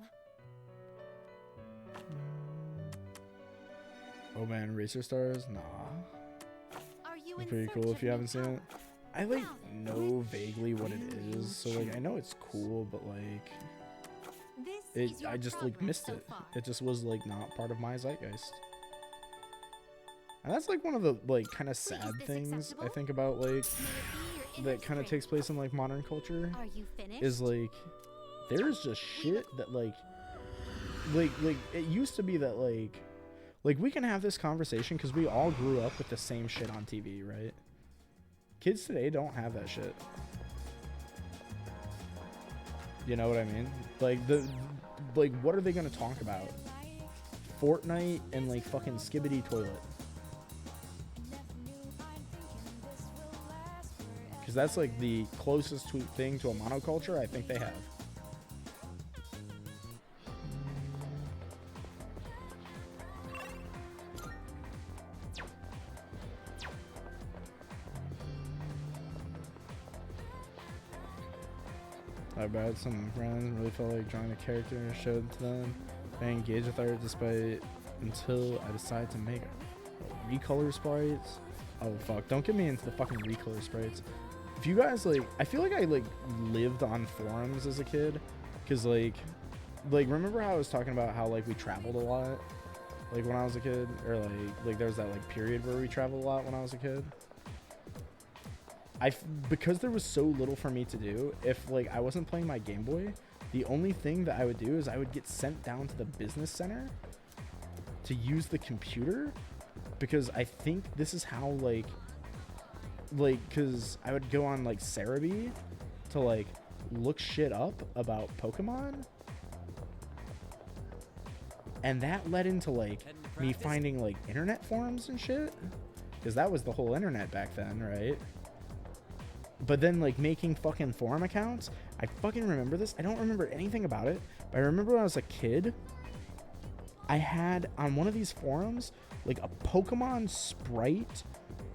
Oh man, Racer Stars? Nah. Are you It's in pretty search cool of if you new haven't seen it. power? I like Well, know vaguely what it is, so like I know it's cool, but like This is it your I just like progress missed so it. far. It just was like not part of my zeitgeist. And that's like one of the like kind of sad this things I acceptable? think about like May it be your that inner kind of strength. takes place in like modern culture Are you finished? is like there's just shit that like it used to be that like we can have this conversation because we all grew up with the same shit on TV, right? Kids today don't have that shit. You know what I mean? Like what are they gonna talk about? Fortnite and like fucking Skibbity Toilet. Because that's like the closest thing to a monoculture I think they have. I bet some friends really felt like drawing a character and showed to them. I engaged with art despite until I decided to make recolor sprites. Oh fuck, don't get me into the fucking recolor sprites. If you guys like, I feel like I like lived on forums as a kid, cause like remember how I was talking about how like we traveled a lot, like when I was a kid, or like there was that like period where we traveled a lot when I was a kid. Because there was so little for me to do, if like I wasn't playing my Game Boy, the only thing that I would do is I would get sent down to the business center to use the computer, because I think this is how like because I would go on like Cerebi to like look shit up about Pokemon, and that led into like me finding like internet forums and shit, because that was the whole internet back then, right? But then like making fucking forum accounts, I fucking remember this. I don't remember anything about it, but I remember when I was a kid, I had on one of these forums like a Pokemon sprite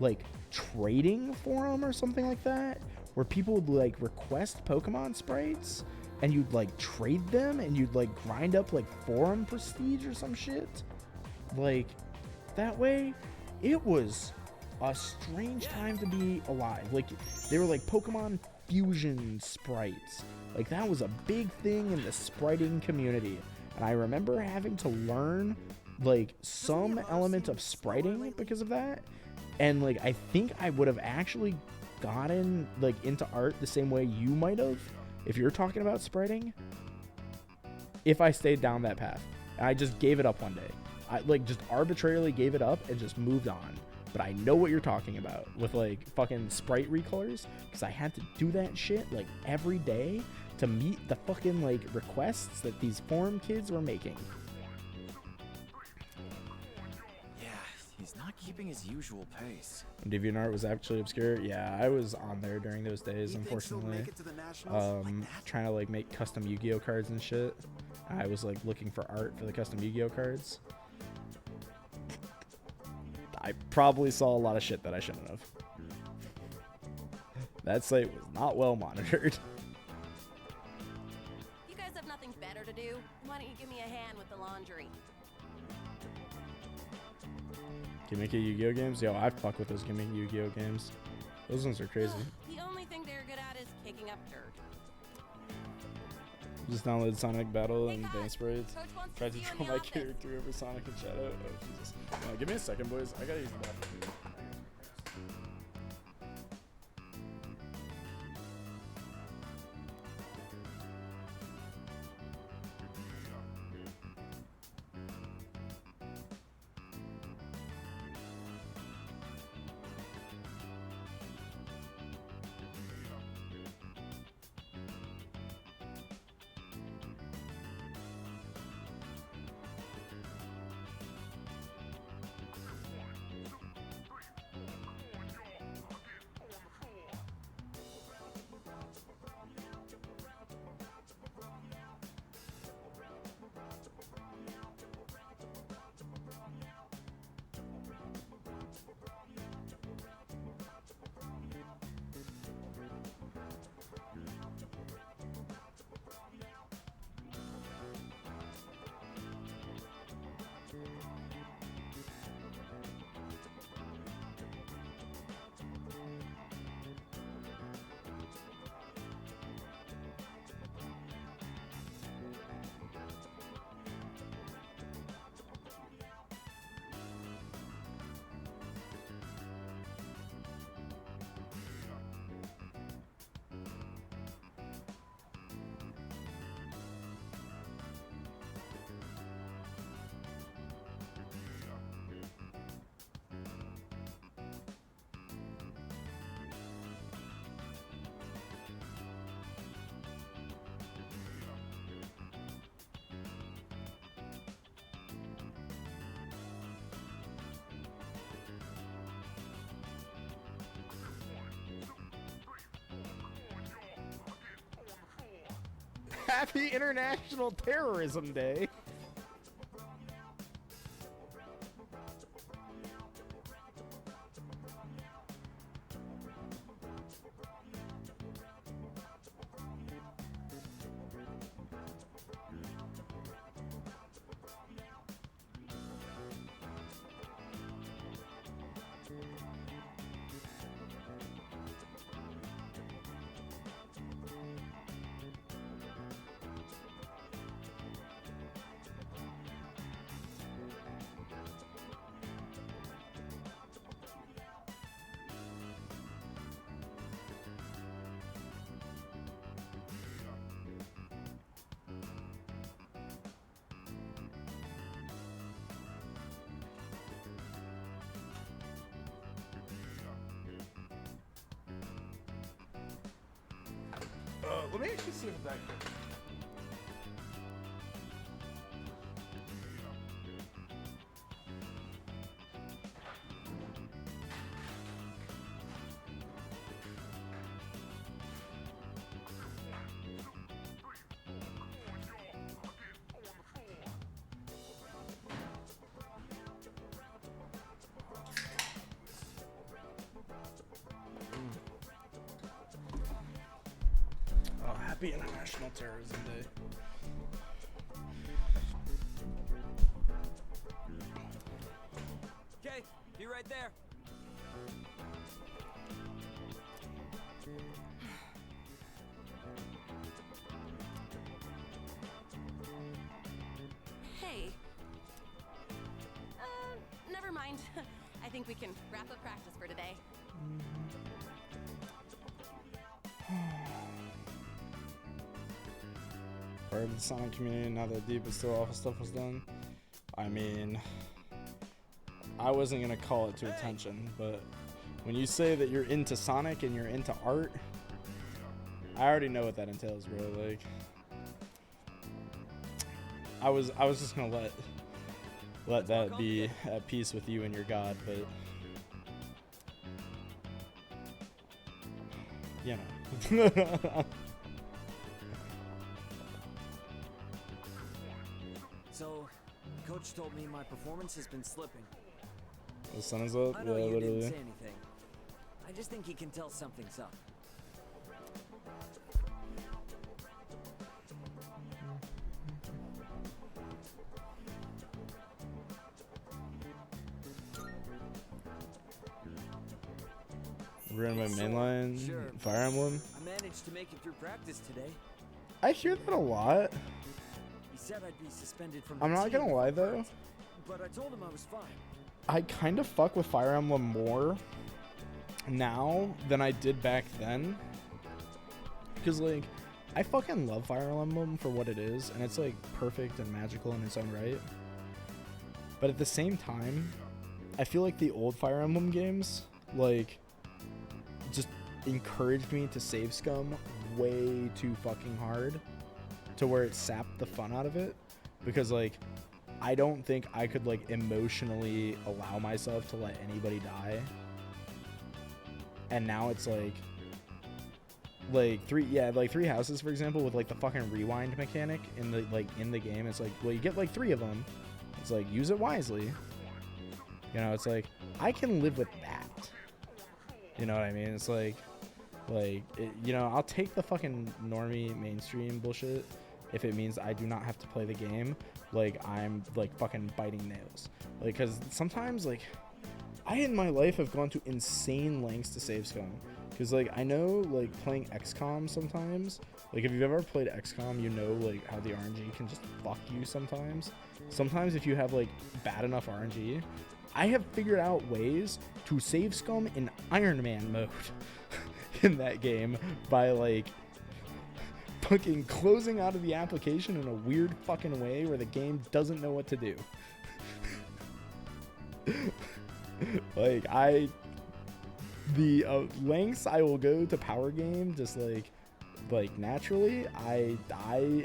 like trading forum or something like that, where people would like request Pokemon sprites and you'd like trade them and you'd like grind up like forum prestige or some shit like that way. it was a strange time to be alive. Like, they were like Pokemon fusion sprites. Like, that was a big thing in the spriting community. And I remember having to learn, like, some element of spriting because of that. And, like, I think I would have actually gotten, like, into art the same way you might have, if you're talking about spriting, if I stayed down that path. And I just gave it up one day. I, like, just arbitrarily gave it up and just moved on. But I know what you're talking about with, like, fucking sprite recolors, because I had to do that shit, like, every day to meet the fucking, like, requests that these forum kids were making. Yeah, he's not keeping his usual pace. DeviantArt was actually obscure. Yeah, I was on there during those days, He thinks he'll unfortunately. make it to the nationals like that? Trying to, like, make custom Yu-Gi-Oh cards and shit. I was, like, looking for art for the custom Yu-Gi-Oh cards. I probably saw a lot of shit that I shouldn't have. That site was not well monitored. You guys have nothing better to do? Why don't you give me a hand with the laundry? Gimmicky Yu-Gi-Oh games? Yo, I fuck with those gimmicky Yu-Gi-Oh games. Those ones are crazy. The only thing they're good at is kicking up dirt. Just downloaded Sonic Battle Hey, and guys, Dance Sprites. Coach wants Tried to see you in draw the my office. character over Sonic and Shadow. Oh, Jesus. Give me a second, boys. I gotta use the bathroom. Happy International Terrorism Day. Let me actually see if that can. Happy International Terrorism Day. Okay, be ready. right there. Hey. Never mind. I think we can wrap up practice for today. Part of the Sonic community, now that Deep is still awful stuff was done. I mean, I wasn't gonna call it to attention, but when you say that you're into Sonic and you're into art, I already know what that entails, bro. Like, I was just gonna let that be at peace with you and your God, but you know. So, Coach told me my performance has been slipping. The sun is up. I know Yeah, you literally. didn't say anything. I just think he can tell something's up. We're in my mainline Sure. Fire Emblem. I managed to make it through practice today. I hear that a lot. He said I'd be suspended from the I'm not team gonna if I lie though. quit, but I told him I was fine. I kind of fuck with Fire Emblem more now than I did back then. Because, like, I fucking love Fire Emblem for what it is, and it's, like, perfect and magical in its own right. But at the same time, I feel like the old Fire Emblem games, like, just encouraged me to save scum way too fucking hard to where it sapped the fun out of it. Because, like, I don't think I could, like, emotionally allow myself to let anybody die. And now it's like three houses, for example, with like the fucking rewind mechanic in the game. It's like, well, you get like 3 of them. It's like, use it wisely. You know, it's like, I can live with that. You know what I mean? It's like it, you know, I'll take the fucking normie mainstream bullshit if it means I do not have to play the game like I'm like fucking biting nails. Like, because sometimes, like, I in my life have gone to insane lengths to save scum. Because, like, I know, like, playing XCOM sometimes, like, if you've ever played XCOM, you know, like, how the RNG can just fuck you sometimes. Sometimes if you have, like, bad enough RNG, I have figured out ways to save scum in Iron Man mode in that game by, like, fucking closing out of the application in a weird fucking way where the game doesn't know what to do. Like, the lengths I will go to power game, just like naturally, I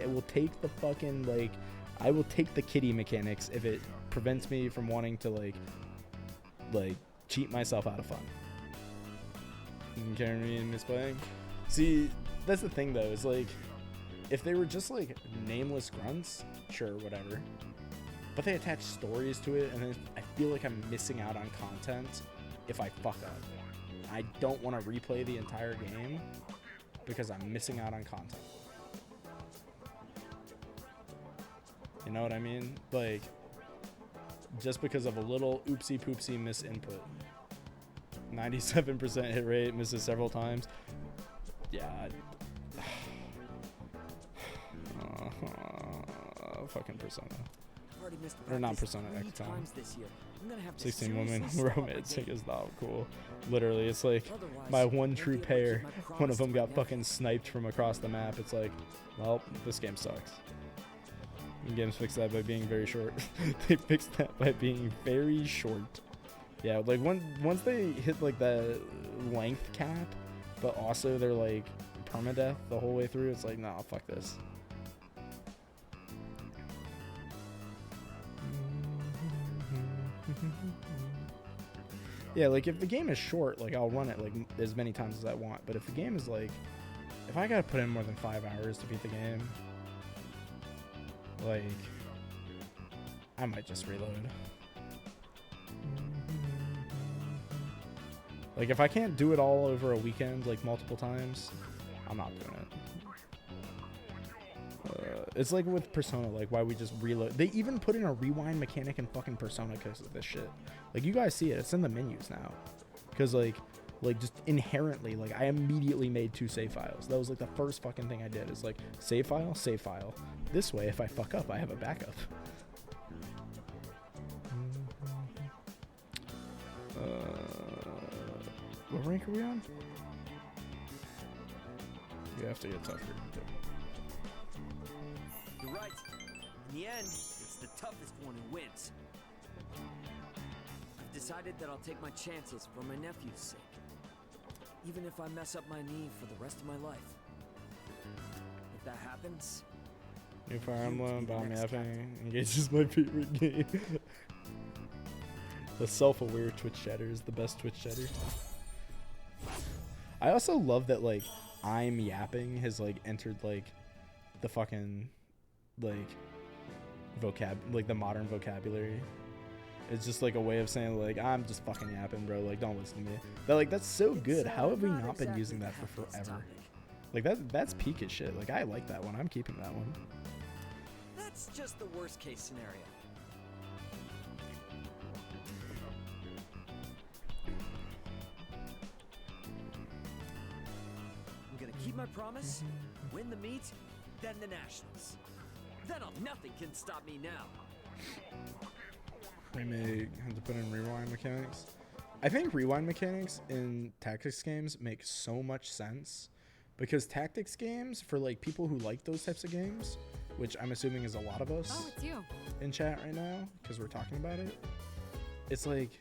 will take the fucking, like, I will take the kitty mechanics if it prevents me from wanting to like cheat myself out of fun. You carry me and misplaying. See, that's the thing though, is like, if they were just like nameless grunts, sure, whatever. But they attach stories to it, and then I feel like I'm missing out on content if I fuck up. I don't want to replay the entire game because I'm missing out on content. You know what I mean? Like, just because of a little oopsie poopsie miss input. 97% hit rate, misses several times. Yeah. Fucking Persona. Or not Persona, XCOM. 16 women romantic is not cool. Literally, it's like my one true pair. One of them got fucking sniped from across the map. It's like, well, this game sucks. And games fix that by being very short. They fixed that by being very short. Yeah, like once they hit like the length cap, but also they're like permadeath the whole way through, it's like, nah, fuck this. Yeah, like if the game is short, like I'll run it like as many times as I want. But if the game is like, if I gotta put in more than 5 hours to beat the game, like, I might just reload. Like if I can't do it all over a weekend, like multiple times, I'm not doing it. It's like with Persona, like why we just reload. They even put in a rewind mechanic in fucking Persona because of this shit. Like, you guys see it. It's in the menus now. Because like just inherently, like, I immediately made 2 save files. That was like the first fucking thing I did. Is like save file, save file. This way, if I fuck up, I have a backup. What rank are we on? You have to get tougher. You're right. In the end, it's the toughest one who wins. I've decided that I'll take my chances for my nephew's sake. Even if I mess up my knee for the rest of my life. If that happens... New Fire Emblem, Bomb Yapping, engages my favorite game. The self-aware Twitch chatter is the best Twitch chatter. I also love that, like, I'm yapping has, like, entered, like, the fucking, like, like, the modern vocabulary. It's just, like, a way of saying, like, I'm just fucking yapping, bro. Like, don't listen to me. But, like, that's so good. How have we not been using that for forever? Like, that's peak as shit. Like, I like that one. I'm keeping that one. That's just the worst case scenario. I'm gonna keep my promise, win the meet, then the nationals. Then nothing can stop me now. Remake had to put in rewind mechanics. I think rewind mechanics in tactics games make so much sense because tactics games, for like people who like those types of games, which I'm assuming is a lot of us Oh, it's you. in chat right now because we're talking about it, it's like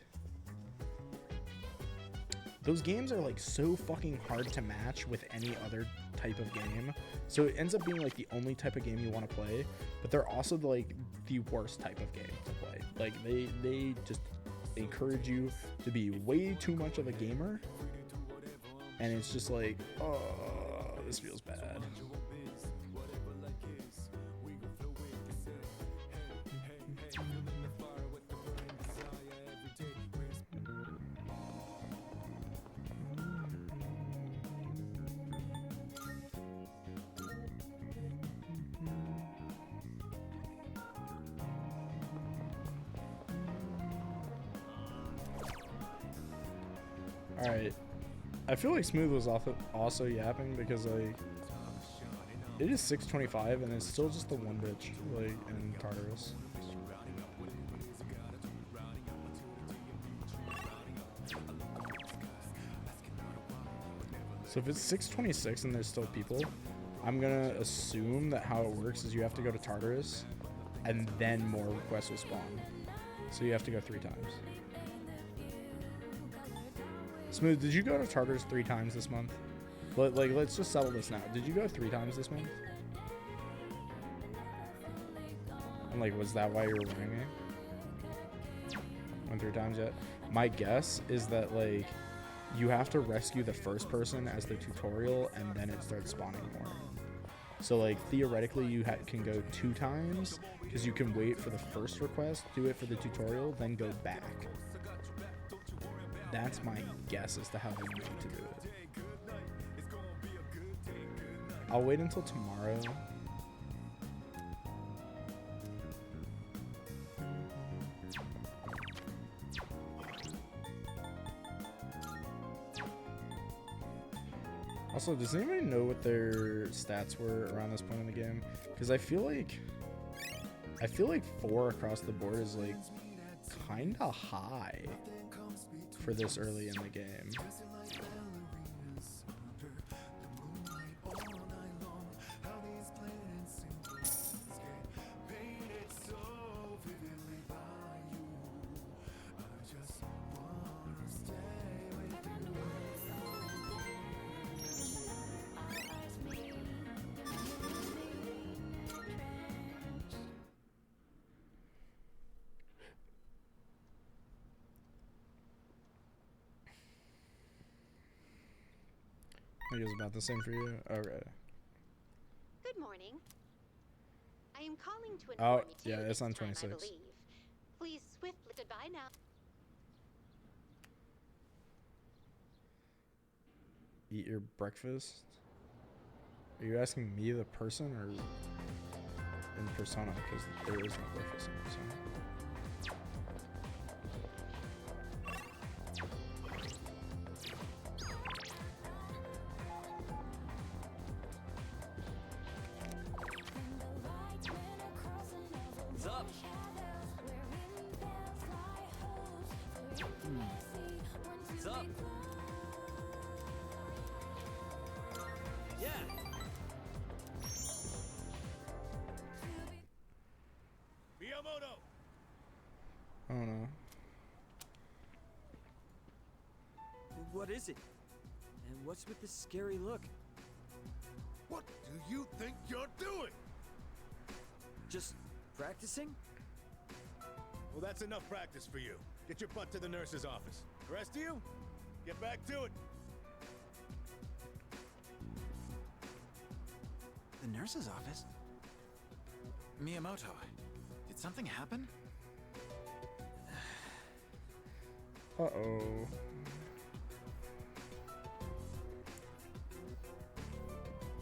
those games are like so fucking hard to match with any other type of game. So it ends up being like the only type of game you want to play, but they're also like the worst type of game to play. Like they just encourage you to be way too much of a gamer, and it's just like, oh, this feels bad. Alright, I feel like Smooth was also yapping because, like, it is 6:25 and it's still just the one bitch, like, in Tartarus. So if it's 6:26 and there's still people, I'm gonna assume that how it works is you have to go to Tartarus and then more requests will spawn. So you have to go 3 times. Smooth, did you go to Tartarus 3 times this month? Let's just settle this now. Did you go 3 times this month? And like, was that why you were winning it? Went 3 times yet? My guess is that, like, you have to rescue the first person as the tutorial and then it starts spawning more. So, like, theoretically you can go 2 times because you can wait for the first request, do it for the tutorial, then go back. That's my guess as to how they need to do it. I'll wait until tomorrow. Also, does anybody know what their stats were around this point in the game? Because I feel like 4 across the board is like kind of high for this early in the game. I think it was about the same for you. Okay. Good morning. I am calling to Oh, inform you yeah, it's on time, 26. I believe. Please swiftly goodbye now. Eat your breakfast? Are you asking me, the person, or in Persona because there is no breakfast in Persona. What's up? What's up? Yeah. Miyamoto! I don't know. What is it? And what's with this scary look? What do you think you're doing? Just practicing? Well, that's enough practice for you. Get your butt to the nurse's office. The rest of you, get back to it. The nurse's office? Miyamoto, did something happen? Uh-oh.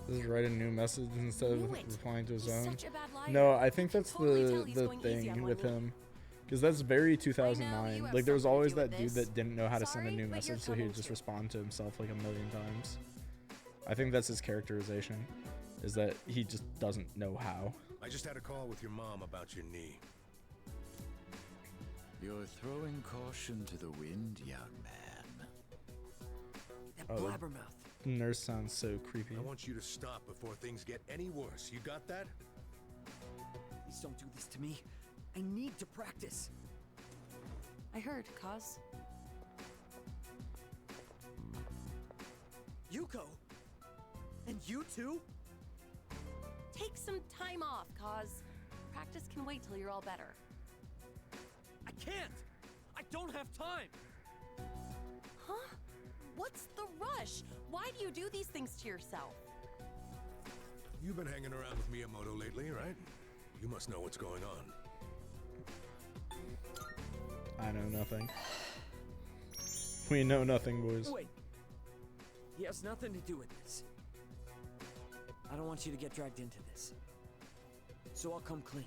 Just write a new message instead of Knew it. replying to his He's own. such a bad liar. No, I think You can that's totally tell the he's the going easy on thing one with knee. him, because that's very you 2009. have Like there was something to always do that with dude this. that didn't know how to send a Sorry, new but you're message, so he would coming just too. respond to himself like a million times. I think that's his characterization, is that he just doesn't know how. I just had a call with your mom about your knee. You're throwing caution to the wind, young man. That Oh. blabbermouth. Nurse sounds so creepy. I want you to stop before things get any worse. You got that? Please don't do this to me. I need to practice. I heard, Kaz. Yuko! And you too? Take some time off, Kaz. Practice can wait till you're all better. I can't! I don't have time! Huh? What's the rush? Why do you do these things to yourself? You've been hanging around with Miyamoto lately, right? You must know what's going on. I know nothing. We know nothing, boys. Wait. He has nothing to do with this. I don't want you to get dragged into this. So I'll come clean.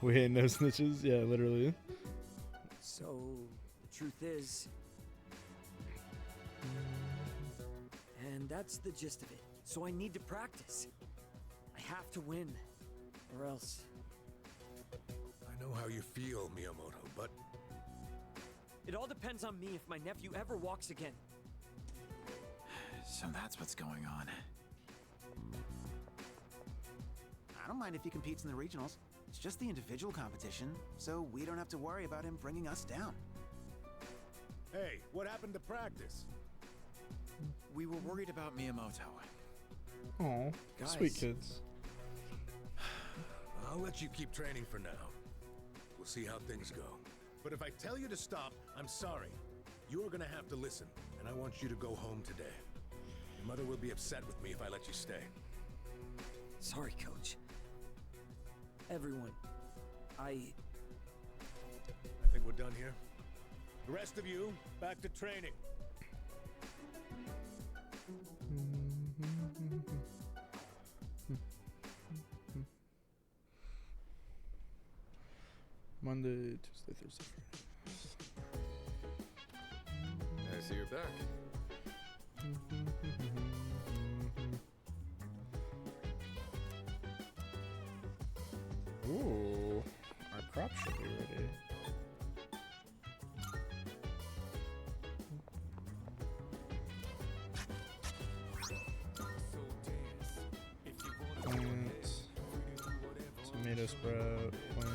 We ain't no snitches. Yeah, literally. So, the truth is... And that's the gist of it. So I need to practice. I have to win. Or else... I know how you feel, Miyamoto, but It all depends on me if my nephew ever walks again. So that's what's going on. I don't mind if he competes in the regionals. It's just the individual competition, so we don't have to worry about him bringing us down. hey, what happened to practice? We were worried about Miyamoto. Oh, Guys. sweet kids. I'll let you keep training for now. We'll see how things go. But if I tell you to stop, I'm sorry. You're gonna have to listen, and I want you to go home today. Your mother will be upset with me if I let you stay. Sorry, Coach. Everyone, I think we're done here. The rest of you, back to training. Monday, Tuesday, Thursday, I see you're back. Friday. Ooh, our crop should be ready. Plant, tomato sprout, plant.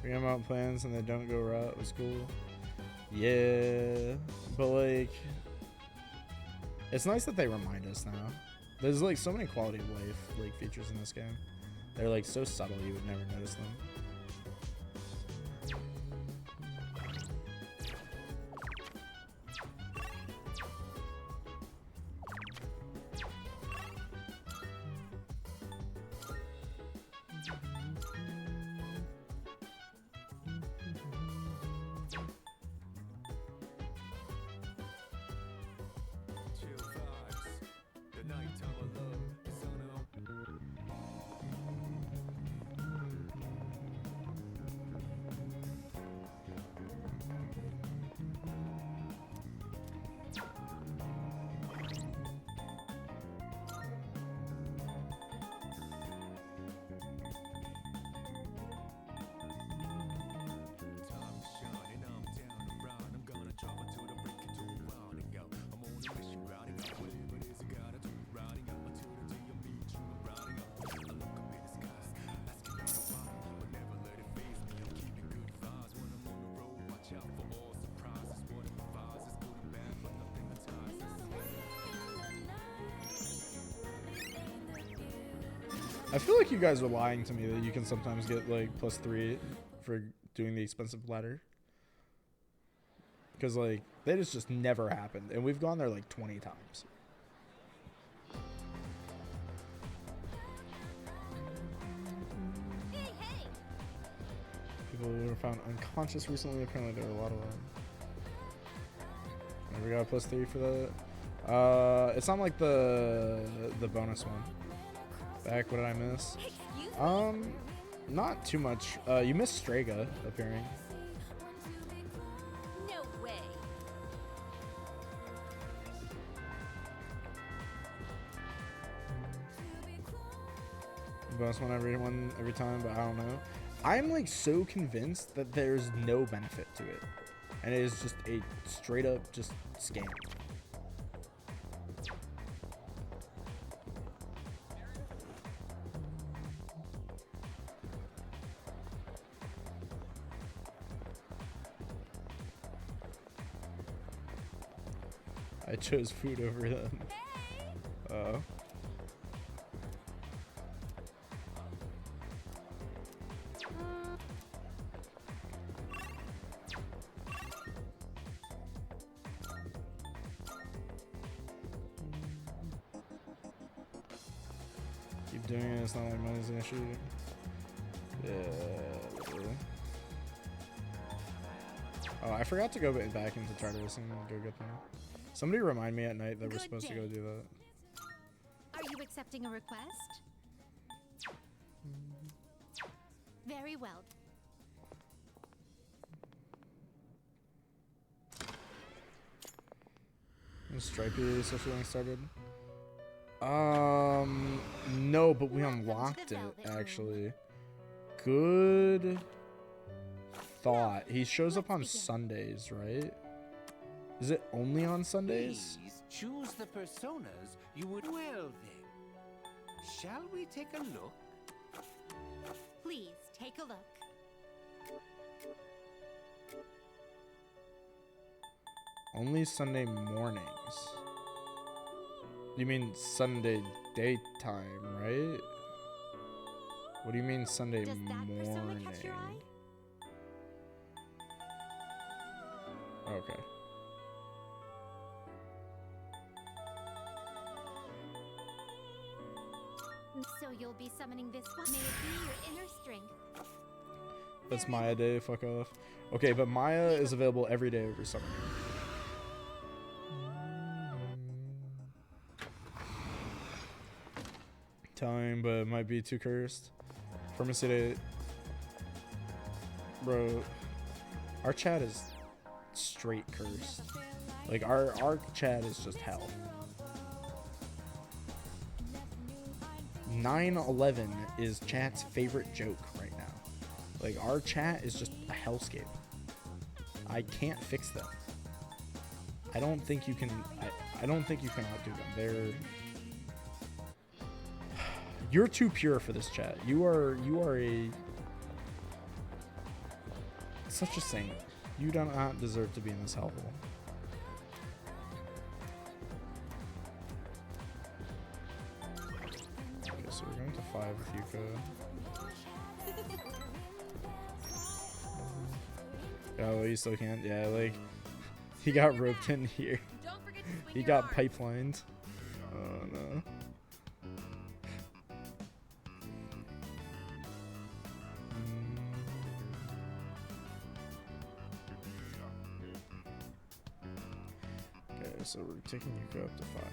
Bring them out plans and they don't go right with school. Yeah, but like, it's nice that they remind us now. There's like so many quality of life like features in this game. They're like so subtle you would never notice them. I feel like you guys are lying to me that you can sometimes get like +3 for doing the expensive ladder. Because like that has just never happened, and we've gone there like 20 times. People who were found unconscious recently. Apparently there are a lot of them. And we got a +3 for that. It's not like the bonus one. Back, what did I miss? Not too much. You missed Strega appearing. No way. Bonus one every time, but I don't know. I'm like so convinced that there's no benefit to it, and it is just a straight up just scam. I chose food over them. Oh. Keep doing it, it's not like money's an issue. Yeah. Oh, I forgot to go back into Tartarus and go get them. Somebody remind me at night that we're supposed to go do that. Are you accepting a request? Very well. Is Stripey social link started? No, but we unlocked it actually. Good thought. He shows up on Sundays, right? Is it only on Sundays? Please choose the personas you would. Well then, shall we take a look? Please take a look. Only Sunday mornings. You mean Sunday daytime, right? What do you mean Sunday morning? Okay. So you'll be summoning this one? May it be your inner strength. That's Maya Day, fuck off. Okay, but Maya is available every day over summer. Time, but it might be too cursed. Pharmacy Day. Bro, our chat is straight cursed. Like, our chat is just hell. 9/11 is chat's favorite joke right now. Like, our chat is just a hellscape. I can't fix them. I don't think you can. I don't think you can outdo them. You're too pure for this chat. You are such a saint. You do not deserve to be in this hellhole. with Yuko. Oh, you still can't? Yeah, like, he got roped in here. He got pipelined. Oh, no. Okay, so we're taking Yuko up to 5.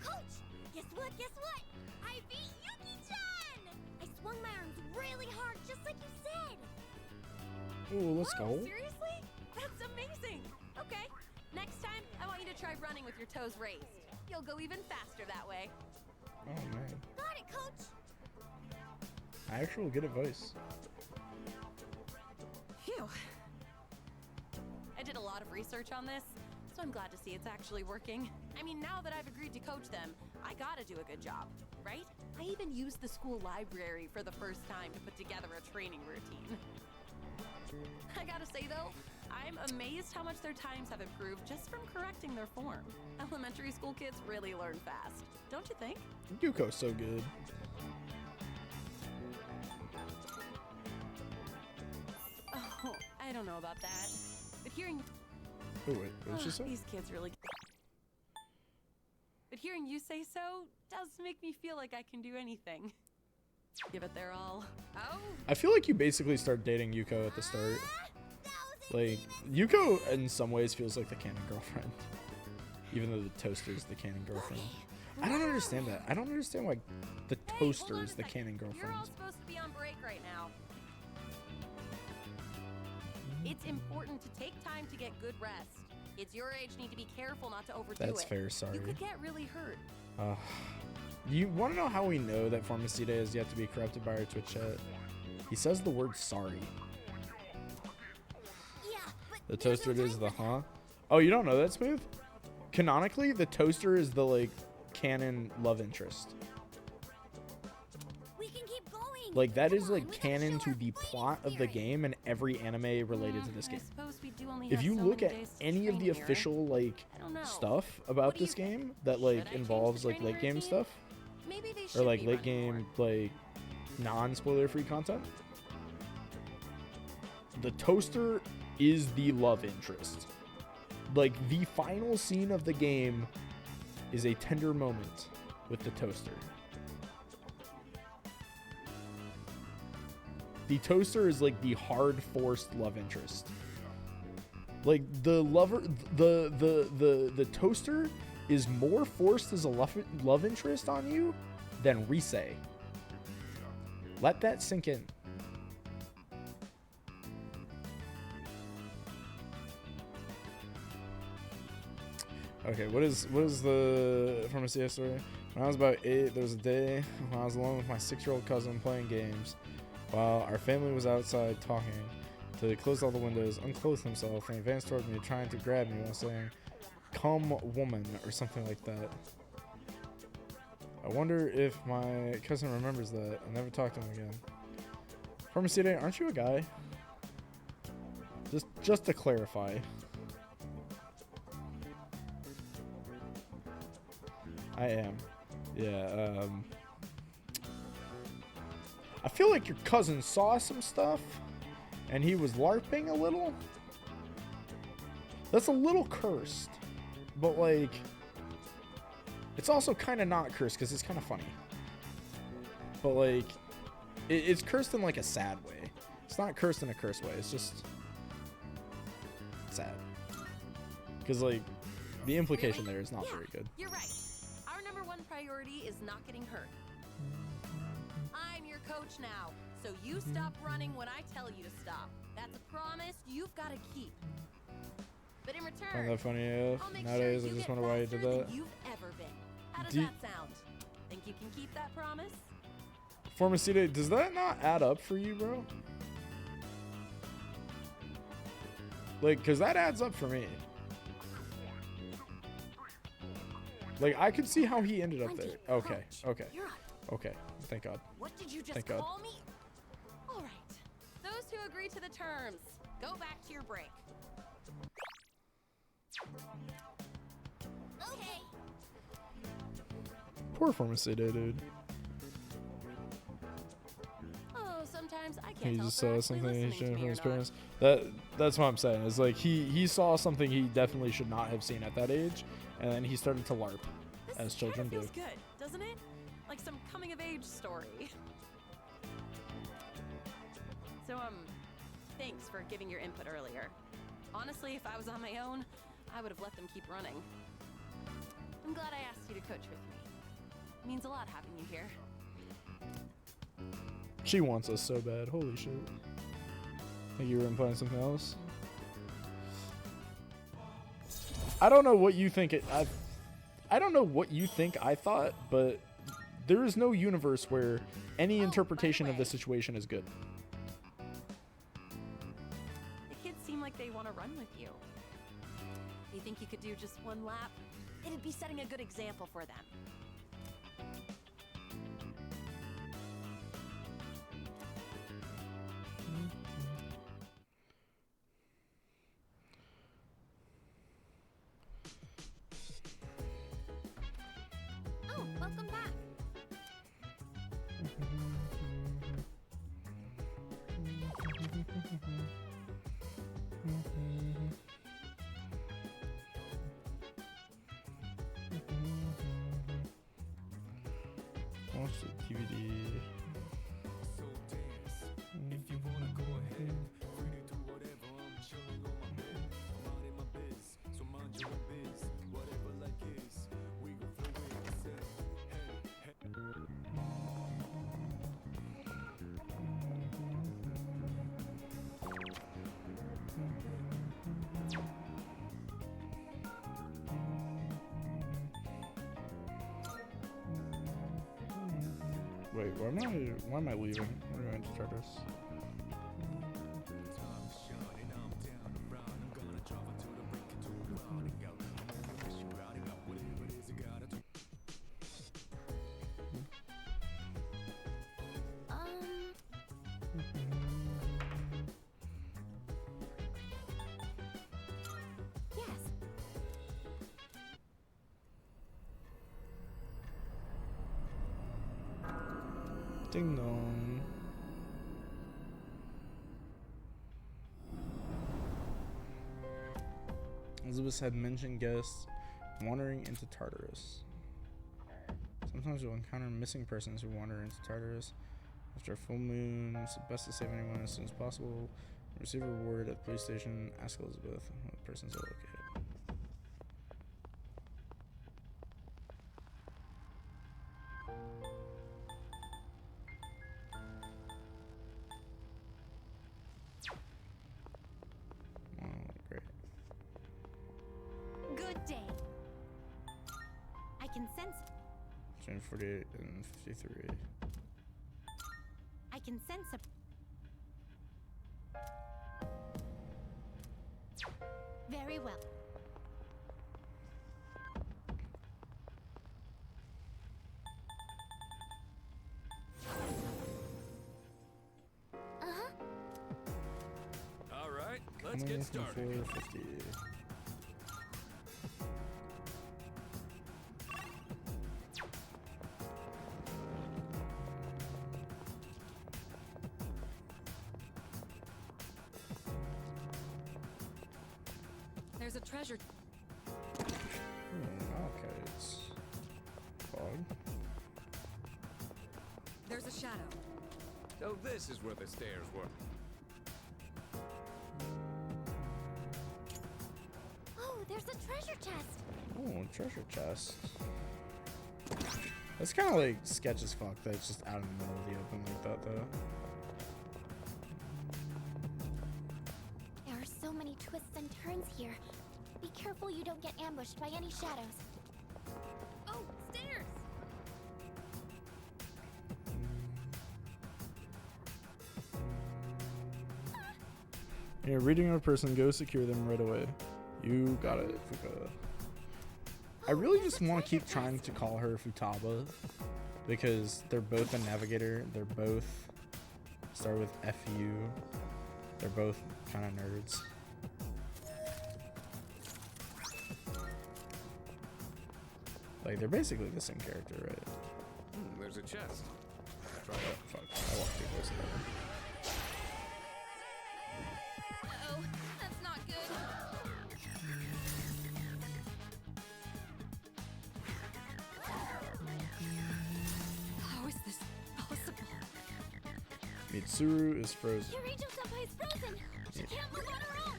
Coach! Guess what? Guess what? I beat Yuki-chan! I swung my arms really hard, just like you said. Ooh, let's Whoa, go. Seriously? That's amazing. Okay. Next time, I want you to try running with your toes raised. You'll go even faster that way. Oh, man. Got it, Coach. Actual good advice. Phew. I did a lot of research on this, so I'm glad to see it's actually working. I mean, now that I've agreed to coach them, I gotta do a good job, right? I even used the school library for the first time to put together a training routine. I gotta say though, I'm amazed how much their times have improved just from correcting their form. Elementary school kids really learn fast, don't you think? Yuko's so good. Oh, I don't know about that. But hearing Oh, wait, what did she say? these kids really. But hearing you say so does make me feel like I can do anything. Give it their all. Oh, I feel like you basically start dating Yuko at the start. Like, Yuko in some ways feels like the canon girlfriend. Even though the toaster is the canon girlfriend. I don't understand that. I don't understand why the toaster is the canon you're girlfriend. all supposed to be on break right now. It's important to take time to get good rest. Kids your age need to be careful not to overdo it. That's fair, sorry. You could get really hurt. You want to know how we know that Formicida is yet to be corrupted by our Twitch chat? He says the word sorry. Yeah, but The toaster is the huh? Oh, you don't know that, Smooth? Canonically, the toaster is the, like, canon love interest. we can keep going. Like, that Come is, on, like, we gotta canon show to our the fighting plot of the spirit. game and every anime related to this I game. suppose we do only If have you so look many at days to any of the train here. official, like, I don't know. stuff about What do you this think? game that, Should I like, change the involves, like, training late game routine? stuff, Maybe they or, should like, be late running game, more. like, non-spoiler free content, the toaster is the love interest. Like, the final scene of the game is a tender moment with the toaster. The toaster is like the hard forced love interest. Like, the lover, the toaster is more forced as a love interest on you than Rise. Let that sink in. Okay, what is the from a CS story? When I was about 8, there was a day when I was alone with my 6-year-old cousin playing games, while our family was outside talking. Till he closed all the windows, unclothed himself, and advanced toward me, trying to grab me while saying, "Come, woman," or something like that. I wonder if my cousin remembers that. I never talked to him again. Formicida, aren't you a guy? Just to clarify. I am. Yeah, I feel like your cousin saw some stuff and he was LARPing a little. That's a little cursed, but like, it's also kind of not cursed because it's kind of funny. But like, it's cursed in like a sad way. It's not cursed in a cursed way. It's just sad. Because like, the implication there is not Yeah, very good. You're right. Our number one priority is not getting hurt. I'm your coach now, so you stop running when I tell you to stop. That's a promise you've got to keep. But in return, Find that funny AF. I'll make Nowadays, sure I you just get wonder why you did faster than that. you've ever been. How does Do- that sound? Think you can keep that promise? Formicida, does that not add up for you, bro? Like, cause that adds up for me. Like, I could see how he ended up there. Okay, okay, You're up. okay. Thank God. What did you just Thank God. call me? All right. Those who agree to the terms, go back to your break. Okay. Poor Pharmacy Day, dude. Oh, sometimes I can't He tell just if they're saw actually something he listening to shouldn't me from or his not. parents. That's what I'm saying. It's like he saw something he definitely should not have seen at that age, and then he started to LARP, as children do. Feels good, doesn't it? Like some coming of age story. So, thanks for giving your input earlier. Honestly, if I was on my own, I would have let them keep running. I'm glad I asked you to coach with me. It means a lot having you here. She wants us so bad. Holy shit. Think you were implying something else? I don't know what you think I don't know what you think I thought, but there is no universe where any interpretation of this situation is good. The kids seem like they want to run with you. You think you could do just one lap? It'd be setting a good example for them. Oh, welcome back. Watch the DVD. Wait, why am I leaving? We're going to Tartarus. Yes. Ding dong. Elizabeth had mentioned guests wandering into Tartarus. Sometimes you'll encounter missing persons who wander into Tartarus. After a full moon, it's best to save anyone as soon as possible. Receive a reward at the police station. Ask Elizabeth what the persons are located. Great. Good day. I can sense. Between 48 and 53. I can sense a. Very well. All right, let's get started. 50. There's a treasure. Okay, it's fog. There's a shadow. So this is where the stairs were. Oh, there's a treasure chest. Oh, treasure chest. That's kind of like sketch as fuck that it's just out in the middle of the open like that, though. There are so many twists and turns here. Be careful you don't get ambushed by any shadows. Oh, stairs! You're reading a person, go secure them right away. You got it, Fuka. I really just want to keep trying to call her Futaba because they're both a navigator. They're both start with FU. They're both kind of nerds. Like, they're basically the same character, right? There's a chest. Oh, fuck. I walked too close to that. Uh-oh, that's not good. How is this possible? Mitsuru is frozen. Yurijo-senpai is frozen. She can't move on her own.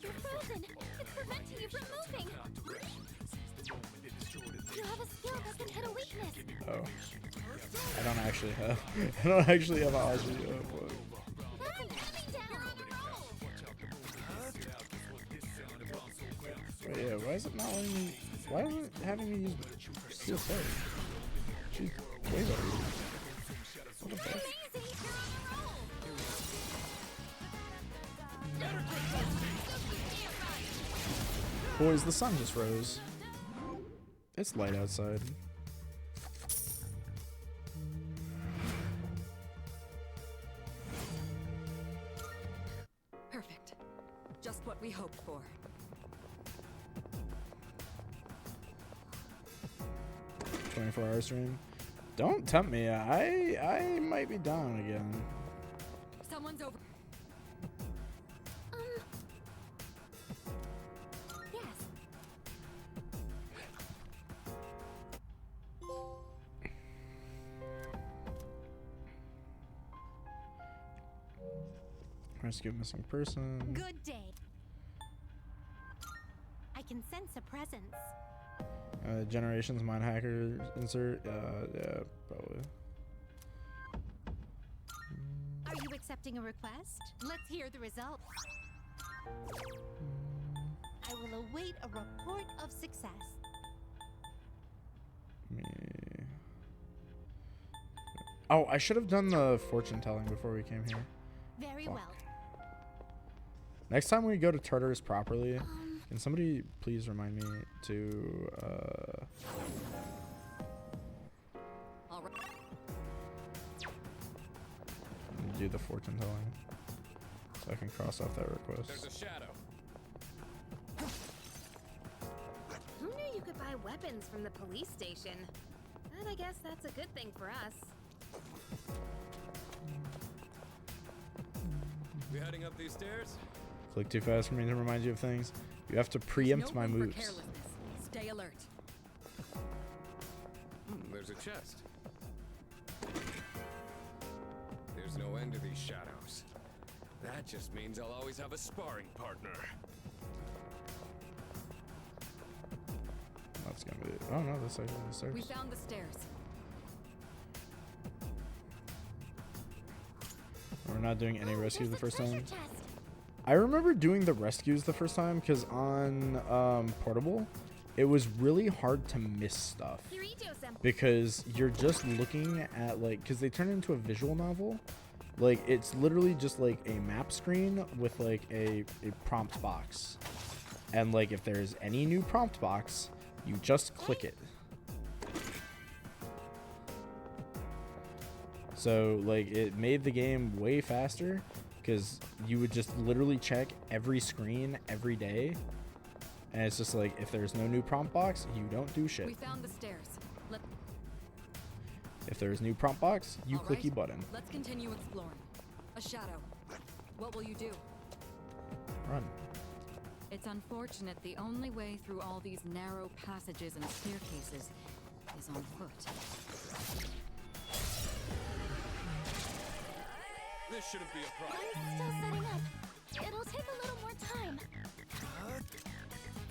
You're frozen. It's preventing you from moving. You have a skill that can hit a weakness. Oh. I don't actually have. I don't actually have Aji. Oh, boy. That's an enemy down. On the roll. Wait, yeah, why is it not letting me? Why is it having me use Steel Sword? She's way better. What the fuck? Boys, the sun just rose. It's light outside. Perfect. Just what we hoped for. $24-hour stream. Don't tempt me. I might be down again. Someone's over. Yes. Rescue missing person. Good day. I can sense a presence. Generations mind hacker insert. Yeah, probably. Are you accepting a request? Let's hear the result. I will await a report of success. Me. Oh, I should have done the fortune telling before we came here. Very Fuck. well. Next time we go to Tartarus properly, can somebody please remind me to All right. do the fortune telling so I can cross off that request. There's a shadow. Who knew you could buy weapons from the police station? But I guess that's a good thing for us. We heading up these stairs? Click too fast for me to remind you of things. You have to preempt my moves. Stay alert. There's a chest. There's no end to these shadows. That just means I'll always have a sparring partner. That's gonna be. Oh no, that's actually the stairs. We found the stairs. We're not doing any rescues the first time. Chest. I remember doing the rescues the first time because on Portable, it was really hard to miss stuff because you're just looking at like, because they turn it into a visual novel. Like it's literally just like a map screen with like a prompt box, and like if there's any new prompt box, you just click it. So like it made the game way faster because you would just literally check every screen every day, and it's just like if there's no new prompt box, you don't do shit. We found the stairs. If there's new prompt box, you clicky right. button. Let's continue exploring. A shadow. What will you do? Run. It's unfortunate the only way through all these narrow passages and staircases is on foot. This shouldn't be a problem. I'm still setting up. It'll take a little more time.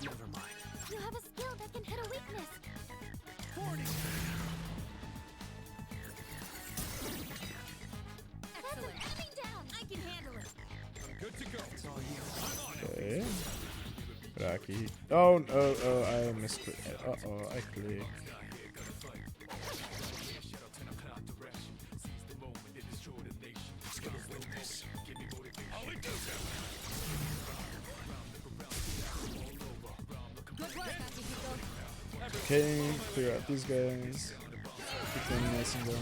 Never mind. You have a skill that can hit a weakness. 40. That's an enemy down. I can handle it. I'm good to go. It's all you. Okay. Rocky. Oh, I missed it. Uh-oh, I clicked. Okay, clear out these guys. Keep them nice and going.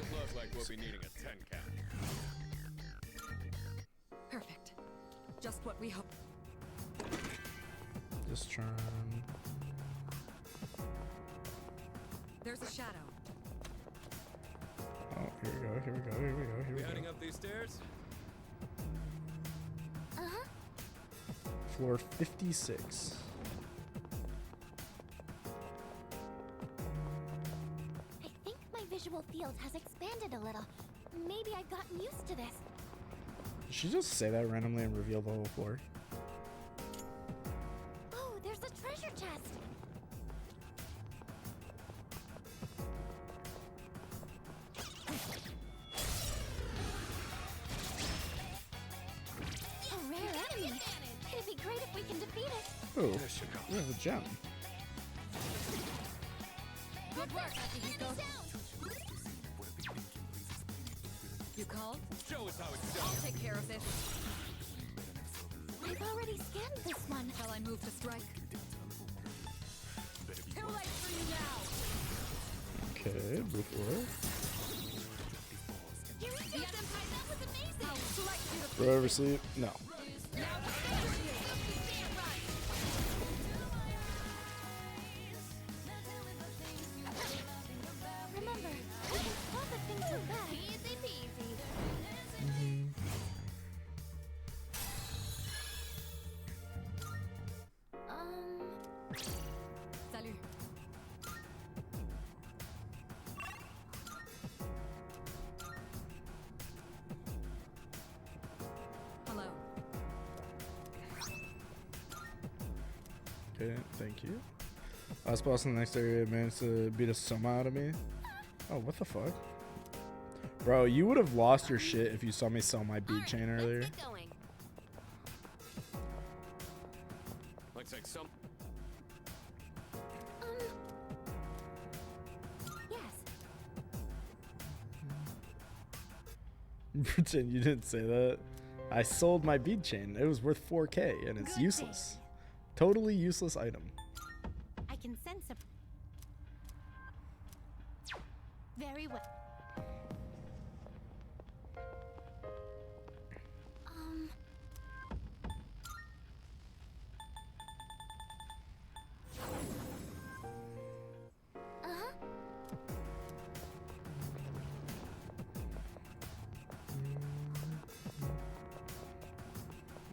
Doesn't look like we'll be needing a 10 count. Perfect. Just what we hoped. This turn. There's a shadow. Oh, here we go. Here we go. Here we go. Here we Heading go. up these stairs? Uh-huh. Floor 56. I think my visual field has expanded a little. Maybe I've gotten used to this. Did she just say that randomly and reveal the whole floor? Oh, there's a treasure chest. A rare enemy. It'd be great if we can defeat it. Oh, we have a gem. Good work, Akihiko. You called? Show us how it's done. I'll take care of this. I've already scanned this one. Shall I move to strike? Too late for you now. Okay, move forward. Here we go, Senpai. That was amazing. I'll strike you to Throw over sleep? No. Remember, we can stop if things are bad. Easy peasy. Salut. Hello. Okay, thank you. Last boss in the next area managed to beat a Soma out of me. Oh, what the fuck? Bro, you would have lost your shit if you saw me sell my bead chain earlier. Let's get going. Looks like some. Yes. Pretend you didn't say that. I sold my bead chain. It was worth 4K and it's Good useless. Totally useless item. I can sense a... Very well. Uh-huh.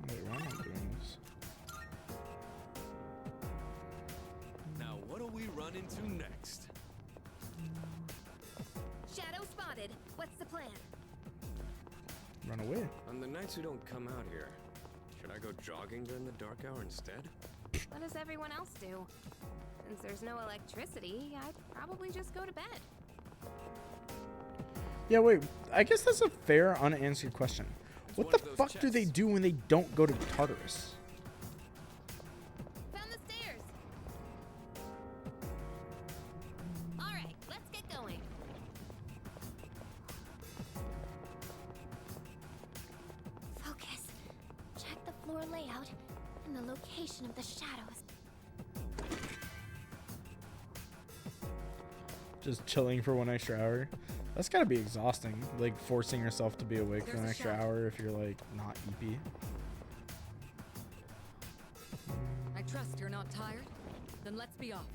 Wait, why am I doing this? Now, what do we run into next? Shadow spotted. What's the plan? Run away. On the nights we don't come out here, should I go jogging during the dark hour instead? What does everyone else do? Since there's no electricity, I'd probably just go to bed. Yeah, wait. I guess that's a fair, unanswered question. What one the of those fuck do they chests. do when they don't go to Tartarus? Found the stairs. All right, let's get going. Focus. Check the floor layout and the location of the shadows. Just chilling for 1 extra hour. That's gotta be exhausting. Like forcing yourself to be awake for There's an a extra shadow. hour if you're like not EP. I trust you're not tired. Then let's be off.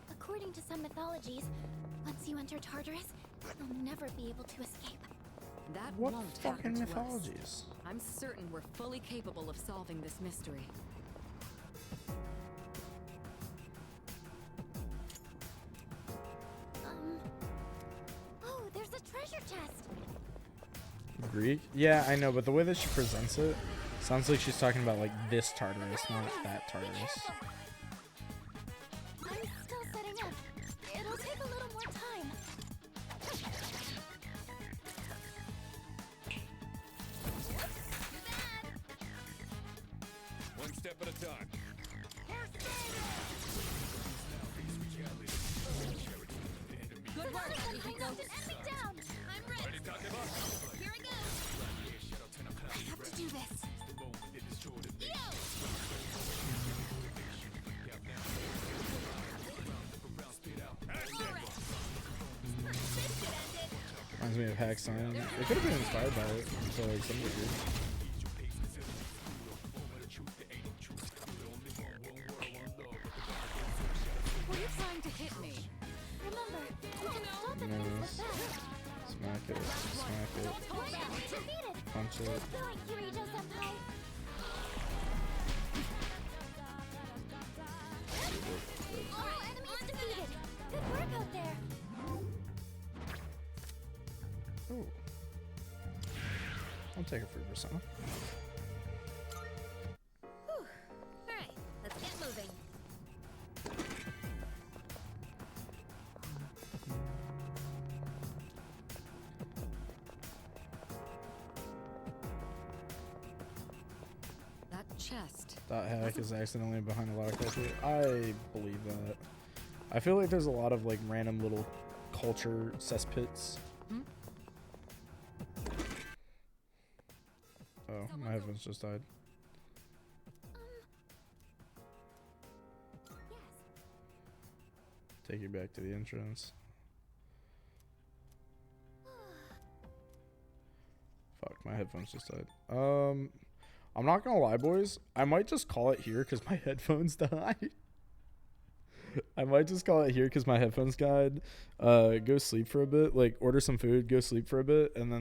According to some mythologies, once you enter Tartarus, you'll never be able to escape. That What won't fucking happen to us. mythologies? I'm certain we're fully capable of solving this mystery. Oh, there's a treasure chest. Greek? Yeah, I know, but the way that she presents it sounds like she's talking about like this Tartarus, not that Tartarus. I'm still setting up. It'll take a little more time. One step at a time. Good work, I Akihiko. knocked an enemy down. I'm ready. Here I go. I have to do this. reminds me of Hack's Time. It could have been inspired by it to like some degree. Were you trying to hit me? Remember, you can stop it Nice. with that. Smack it. Smack it. Defeated. Punch it. Keep going, Kirito-senpai. All enemies defeated. Good work out there. Ooh. I'll take a free persona. Whew. Alright, let's get moving. That chest. That hack is accidentally behind a lot of culture. I believe that. I feel like there's a lot of like random little culture cesspits. Oh, my headphones just died. Take you back to the entrance. Fuck, my headphones just died. I'm not gonna lie, boys. I might just call it here because my headphones died. I might just call it here because my headphones died. Go sleep for a bit. Like, order some food, go sleep for a bit, and then